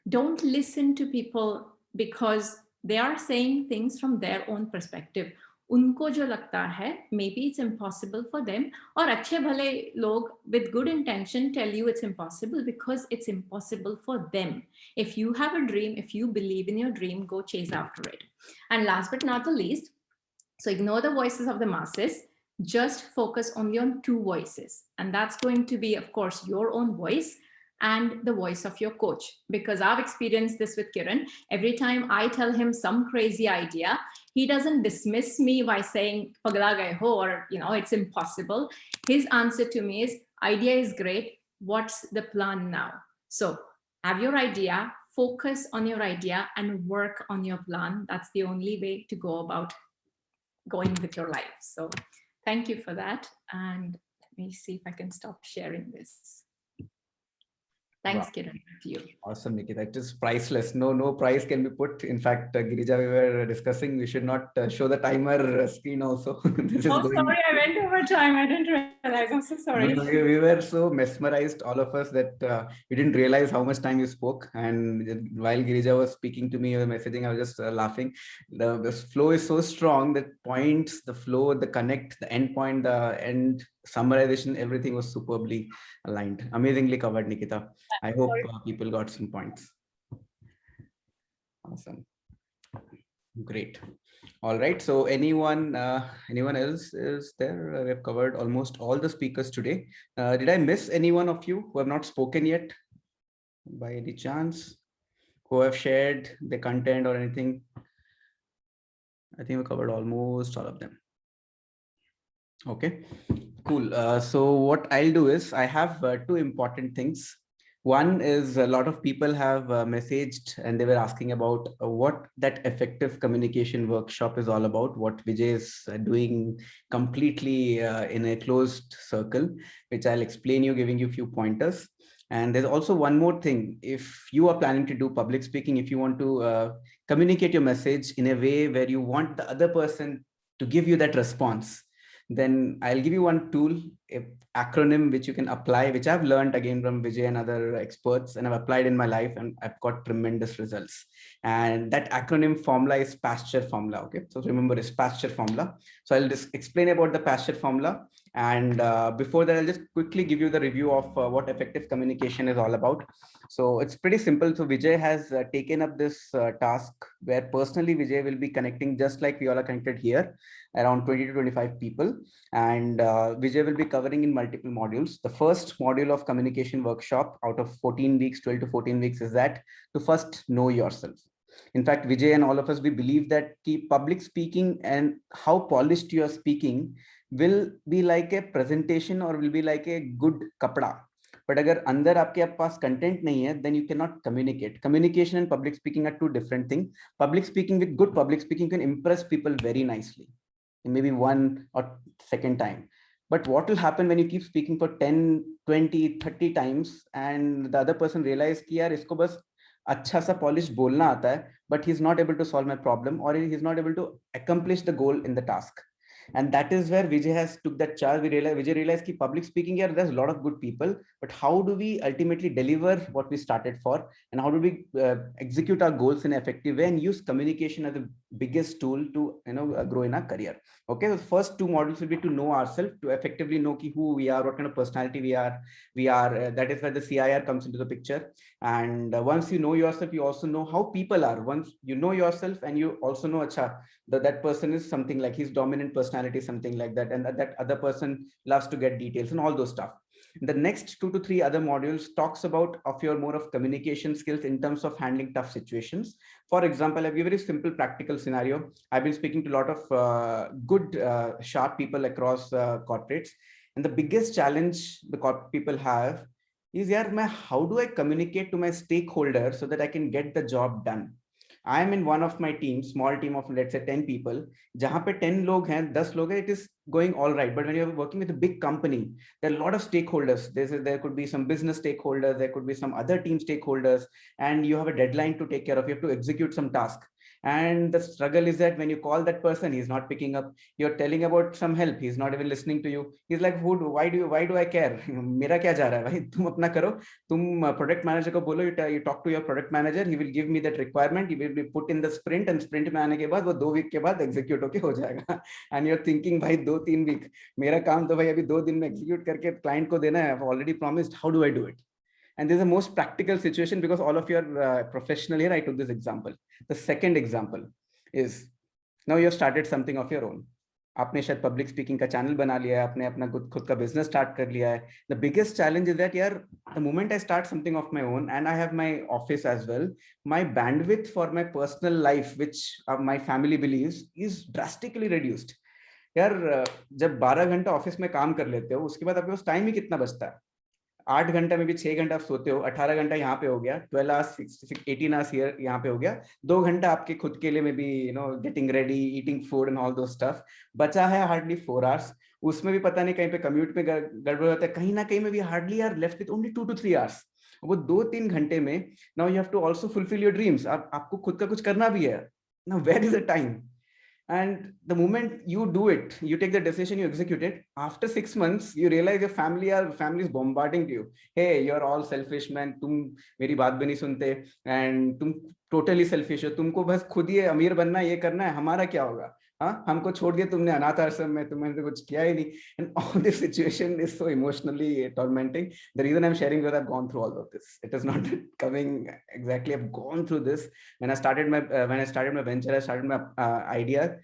don't listen to people because they are saying things from their own perspective. उनको जो लगता है maybe it's impossible for them, और अच्छे भले लोग with good intention tell you it's impossible because it's impossible for them. If you have a dream, if you believe in your dream, go chase after it. And last but not the least, so ignore the voices of the masses, just focus only on 2 voices, and that's going to be of course your own voice and the voice of your coach. Because I've experienced this with Kiran. Every time I tell him some crazy idea, he doesn't dismiss me by saying pagla gaye ho, or you know it's impossible. His answer to me is, idea is great, what's the plan now? So have your idea, focus on your idea and work on your plan. That's the only way to go about going with your life. So thank you for that, and let me see if I can stop sharing this. Thanks, wow. Kiran, to you. Awesome, Nikita. It is priceless. No price can be put. In fact, Girija, we were discussing, we should not show the timer screen also. Sorry, I went over time. I didn't realize. I'm so sorry. No, we were so mesmerized, all of us, that we didn't realize how much time you spoke. And while Girija was speaking to me or messaging, I was just laughing. The flow is so strong that points, the flow, the connect, the end point, the end summarization, everything was superbly aligned. Amazingly covered, Nikita. I hope people got some points. Awesome. Great. All right. So anyone else is there? We have covered almost all the speakers today. Did I miss any one of you who have not spoken yet by any chance, who have shared the content or anything? I think we covered almost all of them. Okay, cool. So what I'll do is I have 2 important things. One is a lot of people have messaged and they were asking about what that effective communication workshop is all about, what Vijay is doing completely in a closed circle, which I'll explain you, giving you a few pointers. And there's also one more thing. If you are planning to do public speaking, if you want to communicate your message in a way where you want the other person to give you that response, then I'll give you one tool, an acronym which you can apply, which I've learned again from Vijay and other experts, and I've applied in my life, and I've got tremendous results. And that acronym formula is Pasture formula. Okay, so remember, it's Pasture formula. So I'll just explain about the Pasture formula, And before that, I'll just quickly give you the review of what effective communication is all about. So it's pretty simple. So Vijay has taken up this task where personally Vijay will be connecting, just like we all are connected here, around 20 to 25 people. And Vijay will be covering in multiple modules. The first module of communication workshop out of 14 weeks, 12 to 14 weeks, is that to first know yourself. In fact, Vijay and all of us, we believe that public speaking and how polished you are speaking will be like a presentation or will be like a good kapda. But agar andar aapke paas content nahi hai, then you cannot communicate. Communication and public speaking are two different things. Public speaking, with good public speaking, can impress people very nicely in maybe one or second time. But what will happen when you keep speaking for 10, 20, 30 times and the other person realize कि यार इसको बस अच्छा सा polished बोलना आता है, but he's not able to solve my problem, or he's not able to accomplish the goal in the task. And that is where Vijay has took that charge. Vijay realized that public speaking, here there's a lot of good people, but how do we ultimately deliver what we started for, and how do we execute our goals in an effective way and use communication as the biggest tool to grow in our career. Okay, the first two modules will be to know ourselves, to effectively know who we are, what kind of personality we are. That is where the CIR comes into the picture. And once you know yourself, you also know how people are. Once you know yourself, and you also know that person is something like his dominant personality, something like that, and that other person loves to get details and all those stuff. The next 2 to 3 other modules talks about your more of communication skills in terms of handling tough situations. For example, I'll give a very simple practical scenario. I've been speaking to a lot of good, sharp people across corporates, and the biggest challenge the corporate people have is, how do I communicate to my stakeholders so that I can get the job done? I am in one of my teams, small team of let's say 10 people. Jahan pe 10 log hain, 10 log hai, it is going all right. But when you're working with a big company, there are a lot of stakeholders. There could be some business stakeholders, there could be some other team stakeholders, and you have a deadline to take care of. You have to execute some task. And the struggle is that when you call that person, he's not picking up. You're telling about some help, he's not even listening to you. He's like, why do I care? Mera kya ja raha hai bhai? Tum apna karo. Tum product manager ko bolo, you talk to your product manager, he will give me that requirement, he will be put in the sprint, and sprint mein aane ke baad wo 2 week ke baad execute hoke ho jayega. And you're thinking, bhai 2-3 week, mera kaam to bhai abhi 2 din mein execute karke client ko dena hai. I've already promised, how do I do it? And this is the most practical situation because all of you are professional here. I took this example. The second example is, now you have started something of your own. आपने शायद public speaking का channel बना लिया है, आपने अपना खुद का business start कर लिया है. The biggest challenge is that the moment I start something of my own and I have my office as well, my bandwidth for my personal life, which my family believes, is drastically reduced. जब 12 घंटा office में काम कर लेते हो, उसके बाद आपके पास टाइम ही कितना बचता है? 8 घंटा में भी 6 घंटा आप सोते हो, 18 घंटा यहाँ पे हो गया, 12 hours, 18 hours here यहाँ पे हो गया, 2 घंटा आपके खुद के लिए में भी getting ready, eating food and all those stuff. बचा है hardly 4 hours. उसमें भी पता नहीं कहीं पे कम्यूट में गड़बड़ होता है, कहीं ना कहीं में भी hardly are left with only 2 to 3 hours. वो 2-3 घंटे में now you have to also fulfill your dreams. आपको खुद का कुछ करना भी है. Now where is the time? And the moment you do it, you take the decision, you execute it. After 6 months, you realize your family is bombarding you. Hey, you're all selfish, man. तुम मेरी बात भी नहीं सुनते, and तुम totally selfish हो. तुमको बस खुद ही अमीर बनना है, ये करना है. हमारा क्या होगा? हाँ, हमको छोड़ दिया तुमने अनाथ आश्रम में, तुमने तो कुछ किया ही नहीं. And all this situation is so emotionally tormenting. The reason I'm sharing is I've gone through all of this. It is not coming exactly. I've gone through this. When I started my venture, I started my idea.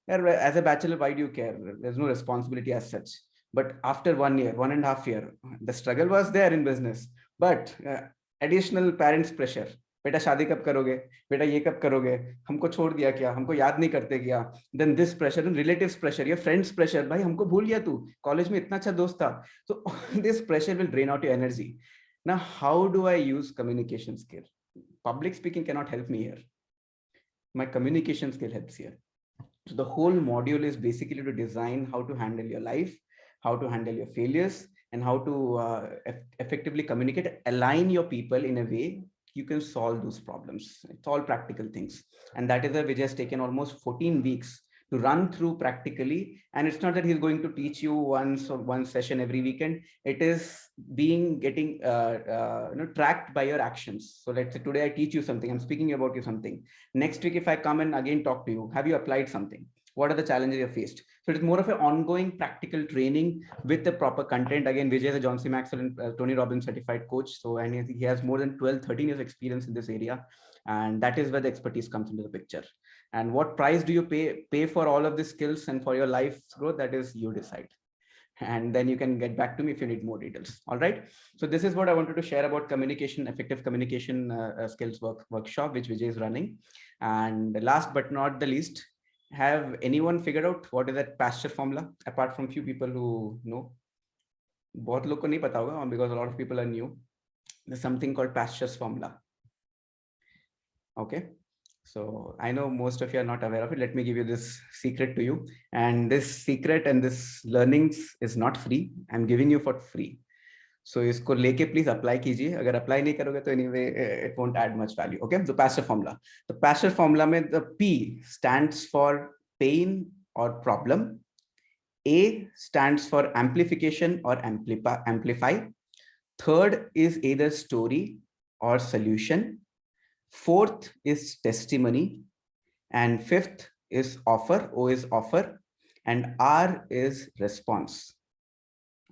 As a bachelor, why do you care? There's no responsibility as such. But after 1 year, 1.5 years, the struggle was there in business. But additional parents' pressure. बेटा शादी कब करोगे, बेटा ये कब करोगे, हमको छोड़ दिया क्या, हमको याद नहीं करते क्या. Then this pressure and relatives pressure, your friends pressure, भाई हमको भूल गया तू, कॉलेज में इतना अच्छा दोस्त था. So this pressure will drain out your energy. Now how do I use communication skill? Public speaking cannot help me here. My communication skill helps here. So the whole module is basically to design how to handle your life, how to handle your failures, and how to effectively communicate, align your people in a way you can solve those problems. It's all practical things. And that is why Vijay has taken almost 14 weeks to run through practically. And it's not that he's going to teach you one session every weekend. It is getting tracked by your actions. So let's say today I teach you something, I'm speaking about you something. Next week, if I come and again talk to you, have you applied something? What are the challenges you have faced? So it's more of an ongoing practical training with the proper content. Again, Vijay is a John C. Maxwell and Tony Robbins certified coach. So, and he has more than 12, 13 years experience in this area. And that is where the expertise comes into the picture. And what price do you pay for all of these skills and for your life growth? That is you decide. And then you can get back to me if you need more details. All right. So this is what I wanted to share about communication, effective communication skills workshop, which Vijay is running. And last but not the least, have anyone figured out what is that Pasteur formula? Apart from few people who know, बहुत लोग को नहीं पता होगा because a lot of people are new. There's something called Pasteur's formula. Okay. So I know most of you are not aware of it. Let me give you this secret to you. And this secret and this learnings is not free. I'm giving you for free. So isko leke please apply kijiye. Agar apply nahi karoge to anyway it won't add much value. Okay. So Pasteur formula. The Pasteur formula mein the P stands for pain or problem. A stands for amplification or amplify. Third is either story or solution. Fourth is testimony. And fifth is offer. O is offer. And R is response.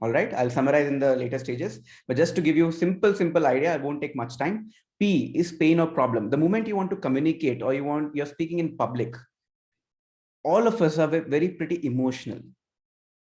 All right, I'll summarize in the later stages, but just to give you simple idea, I won't take much time. P is pain or problem. The moment you want to communicate or you're speaking in public, all of us are very pretty emotional.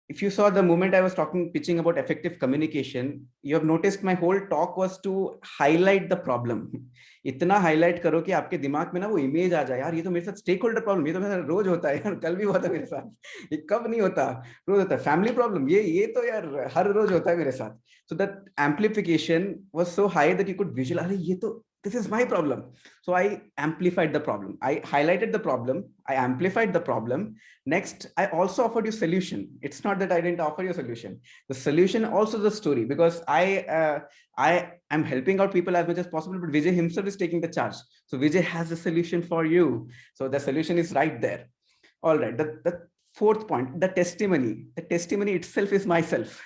If you saw the moment I was pitching about effective communication, you have noticed my whole talk was to highlight the problem. इतना highlight करो कि आपके दिमाग में ना वो image आ जाए, यार ये तो मेरे साथ stakeholder problem, ये तो मेरे साथ रोज होता है यार, कल भी हुआ था मेरे साथ, ये कब नहीं होता, रोज होता है, family problem, ये तो यार हर रोज होता है मेरे साथ. So that amplification was so high that you could visualize, अरे ये तो this is my problem. So I amplified the problem. I highlighted the problem. I amplified the problem. Next, I also offered you solution. It's not that I didn't offer you a solution. The solution, also the story, because I am helping out people as much as possible, but Vijay himself is taking the charge. So Vijay has a solution for you. So the solution is right there. All right. The fourth point, the testimony. The testimony itself is myself.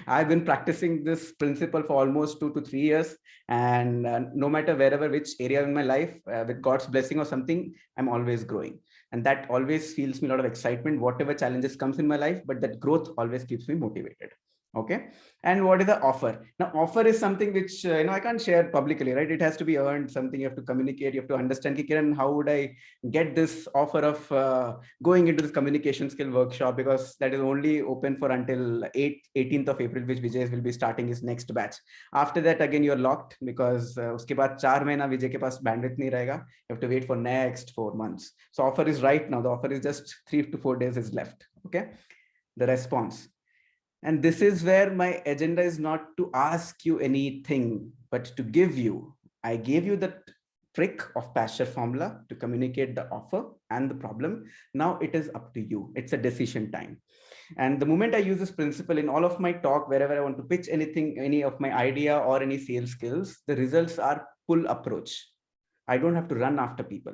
I've been practicing this principle for almost 2 to 3 years, and no matter which area in my life, with God's blessing or something, I'm always growing, and that always fills me a lot of excitement, whatever challenges comes in my life, but that growth always keeps me motivated. Okay. And what is the offer? Now, offer is something which I can't share publicly, right? It has to be earned, something you have to communicate, you have to understand, Kiran, how would I get this offer of going into this communication skill workshop, because that is only open for until 18th of April, which Vijay will be starting his next batch. After that, again, you're locked, because uske baad 4 mahina Vijay ke paas bandwidth nahi rahega. You have to wait for next 4 months. So offer is right now. The offer is just 3 to 4 days is left. Okay. The response. And this is where my agenda is not to ask you anything, but to give you. I gave you the trick of Pasteur formula to communicate the offer and the problem. Now it is up to you. It's a decision time. And the moment I use this principle in all of my talk, wherever I want to pitch anything, any of my idea or any sales skills, the results are pull approach. I don't have to run after people,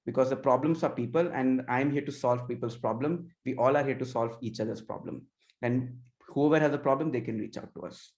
because the problems are people, and I'm here to solve people's problem. We all are here to solve each other's problem. And whoever has a problem, they can reach out to us.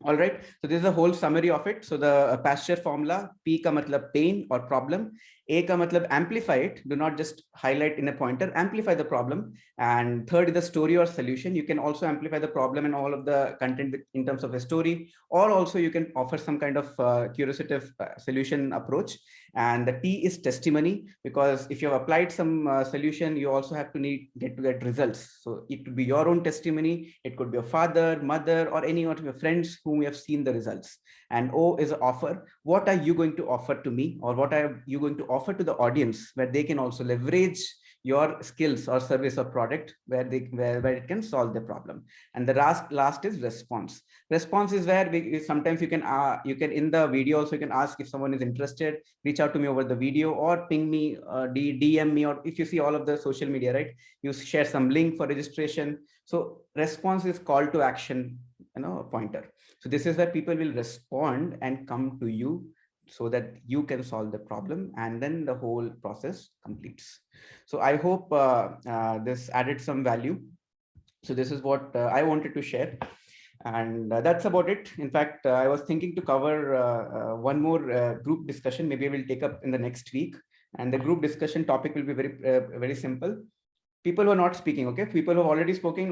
All right. So this is a whole summary of it. So the Pasteur formula, P ka matlab pain or problem, A ka matlab amplify it. Do not just highlight in a pointer, amplify the problem. And third is the story or solution. You can also amplify the problem and all of the content in terms of a story, or also you can offer some kind of curative solution approach. And the T is testimony, because if you have applied some solution, you also have to get results. So it could be your own testimony. It could be your father, mother, or any of your friends whom you have seen the results. And O is offer. What are you going to offer to me, or what are you going to offer to the audience, where they can also leverage your skills or service or product, where it can solve the problem. And the last is response. Response is where sometimes you can in the video also, you can ask if someone is interested, reach out to me over the video, or ping me, DM me, or if you see all of the social media, right, you share some link for registration. So response is call to action, a pointer. So this is where people will respond and come to you, so that you can solve the problem, and then the whole process completes. So I hope this added some value. So this is what I wanted to share, and that's about it. In fact, I was thinking to cover one more group discussion. Maybe I will take up in the next week, And the group discussion topic will be very simple. People who are not speaking, okay? People who have already spoken,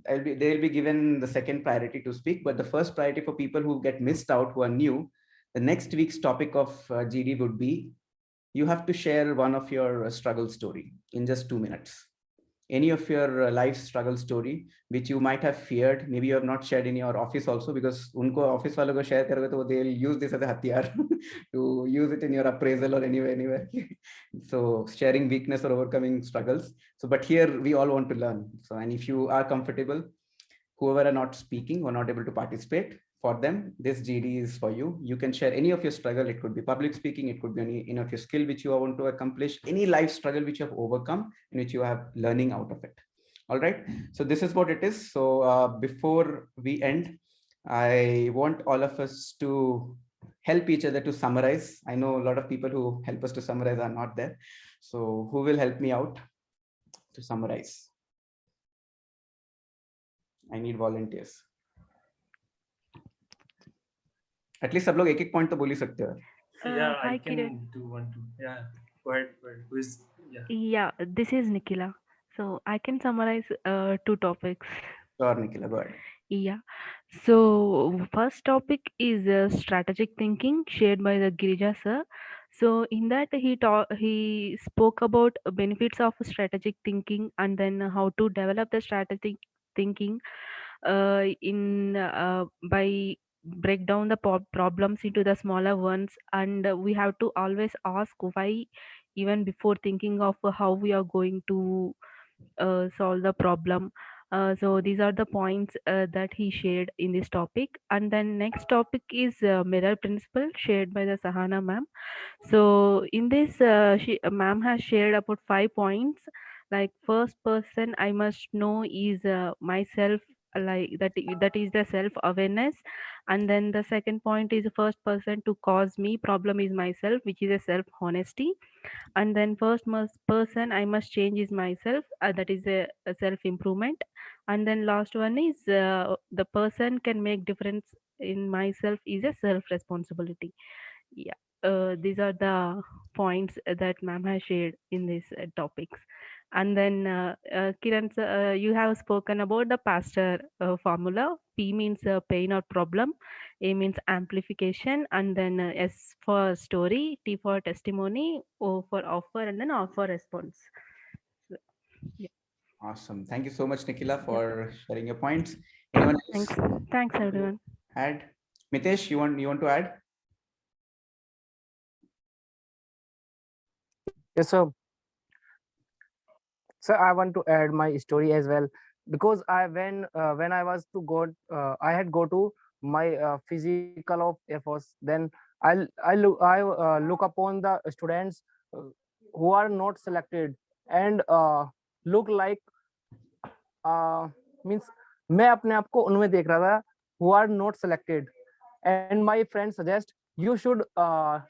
they'll be given the second priority to speak, but the first priority for people who get missed out, who are new, the next week's topic of GD would be, you have to share one of your struggle story in just 2 minutes. Any of your life struggle story, which you might have feared, maybe you have not shared in your office also, because unko office walo ko share karoge to they'll use this as a hathiyar to use it in your appraisal or anywhere. So sharing weakness or overcoming struggles. So, but here we all want to learn. So, and if you are comfortable, whoever are not speaking or not able to participate, for them, this GD is for you. You can share any of your struggle. It could be public speaking. It could be any of your skill which you want to accomplish, any life struggle which you have overcome and which you have learning out of it. All right. So this is what it is. So before we end, I want all of us to help each other to summarize. I know a lot of people who help us to summarize are not there. So who will help me out to summarize? I need volunteers. At least सब लोग एक point तो बोल ही सकते हो. Yeah, I Hi, can Kiran. do one, two. Yeah, go ahead. Who is? Yeah. Yeah, this is Nikhila. So I can summarize two topics. Sure, Nikhila, go ahead. Yeah. So first topic is strategic thinking shared by the Girija sir. So in that he spoke about benefits of strategic thinking and then how to develop the strategic thinking by break down the problems into the smaller ones, and we have to always ask why even before thinking of how we are going to solve the problem. So these are the points that he shared in this topic. And then next topic is mirror principle shared by the Sahana ma'am. So in this, ma'am has shared about 5 points. Like first person I must know is myself, like that is the self awareness. And then the second point is the first person to cause me problem is myself, which is a self honesty. And then first person I must change is myself, that is a self improvement. And then last one is the person can make difference in myself is a self responsibility. Yeah, these are the points that ma'am has shared in these topics. And then Kiran sir, you have spoken about the pastor formula. P means pain or problem, A means amplification, and then S for story, T for testimony, O for offer, and then R for response. So, yeah. Awesome. Thank you so much, Nikhila, for sharing your points. Anyone else? Thanks everyone. Add? Mitesh, you want to add? Yes, sir. So I want to add my story as well, because when I was to go, I had go to my physical of Air Force. Then I look upon the students who are not selected and look like means मैं अपने आप को उनमें देख रहा था who are not selected, and my friend suggest you should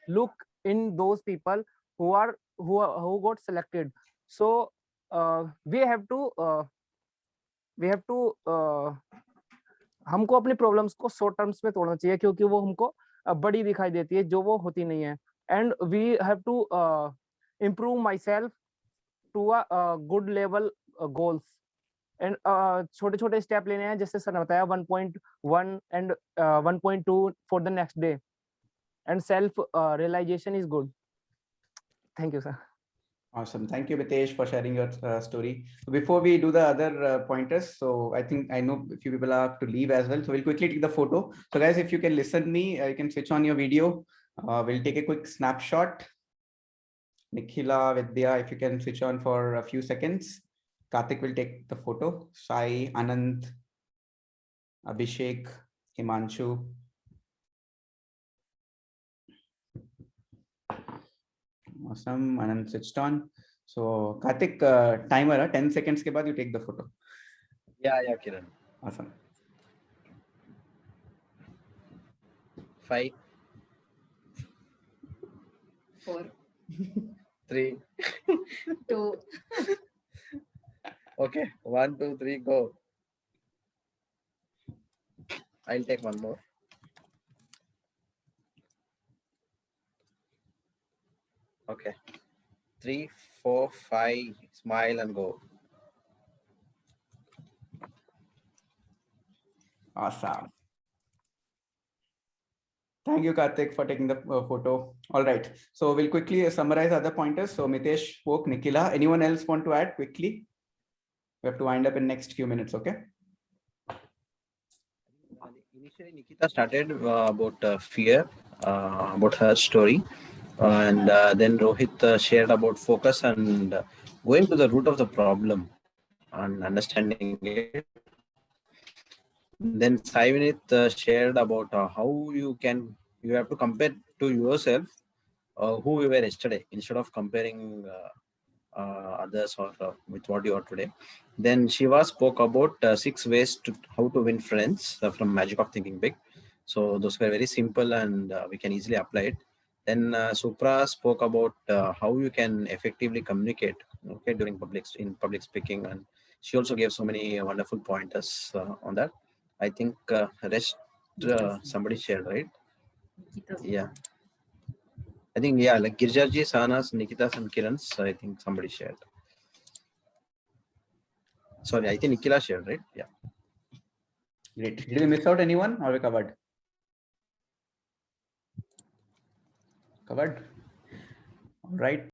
look in those people who got selected. So we have to हमको अपनी प्रॉब्लम्स को शॉर्ट टर्म्स में तोड़ना चाहिए, क्योंकि वो हमको बड़ी दिखाई देती है जो वो होती नहीं है. And we have to improve myself to a good level goals. And छोटे छोटे स्टेप लेने हैं, जैसे सर ने बताया 1.1 and 1.2 for the next day. And self realisation is good. Thank you sir. Awesome. Thank you, Mitesh, for sharing your story. So before we do the other pointers, so I know a few people have to leave as well. So we'll quickly take the photo. So guys, if you can listen me, you can switch on your video. We'll take a quick snapshot. Nikhila, Vidya, if you can switch on for a few seconds. Karthik will take the photo. Sai, Anand, Abhishek, Himanshu. Awesome. Anand switched on. So Karthik, timer 10 seconds ke baad you take the photo. Yeah, Kiran. Awesome. 5 4 3 2 Okay, 1 2 3 go. I'll take one more. Okay. 3, 4, 5. Smile and go. Awesome. Thank you, Karthik, for taking the photo. All right. So we'll quickly summarize other pointers. So Mitesh spoke, Nikhila. Anyone else want to add quickly? We have to wind up in next few minutes, okay? Initially, Nikita started about fear, about her story. And then Rohit shared about focus and going to the root of the problem and understanding it. Then Saivinith shared about how you have to compare to yourself who you were yesterday instead of comparing others or with what you are today. Then Shiva spoke about 6 ways to how to win friends from Magic of Thinking Big. So those were very simple and we can easily apply it. Then Supra spoke about how you can effectively communicate, okay, during public speaking, and she also gave so many wonderful pointers on that. I think rest somebody shared, right? Yeah. I think, yeah, like Girjaji, Sanas, Nikitas, and Kiran's, I think somebody shared. Sorry, I think Nikila shared, right? Yeah. Great. Did we miss out anyone or we covered? Covered. All right.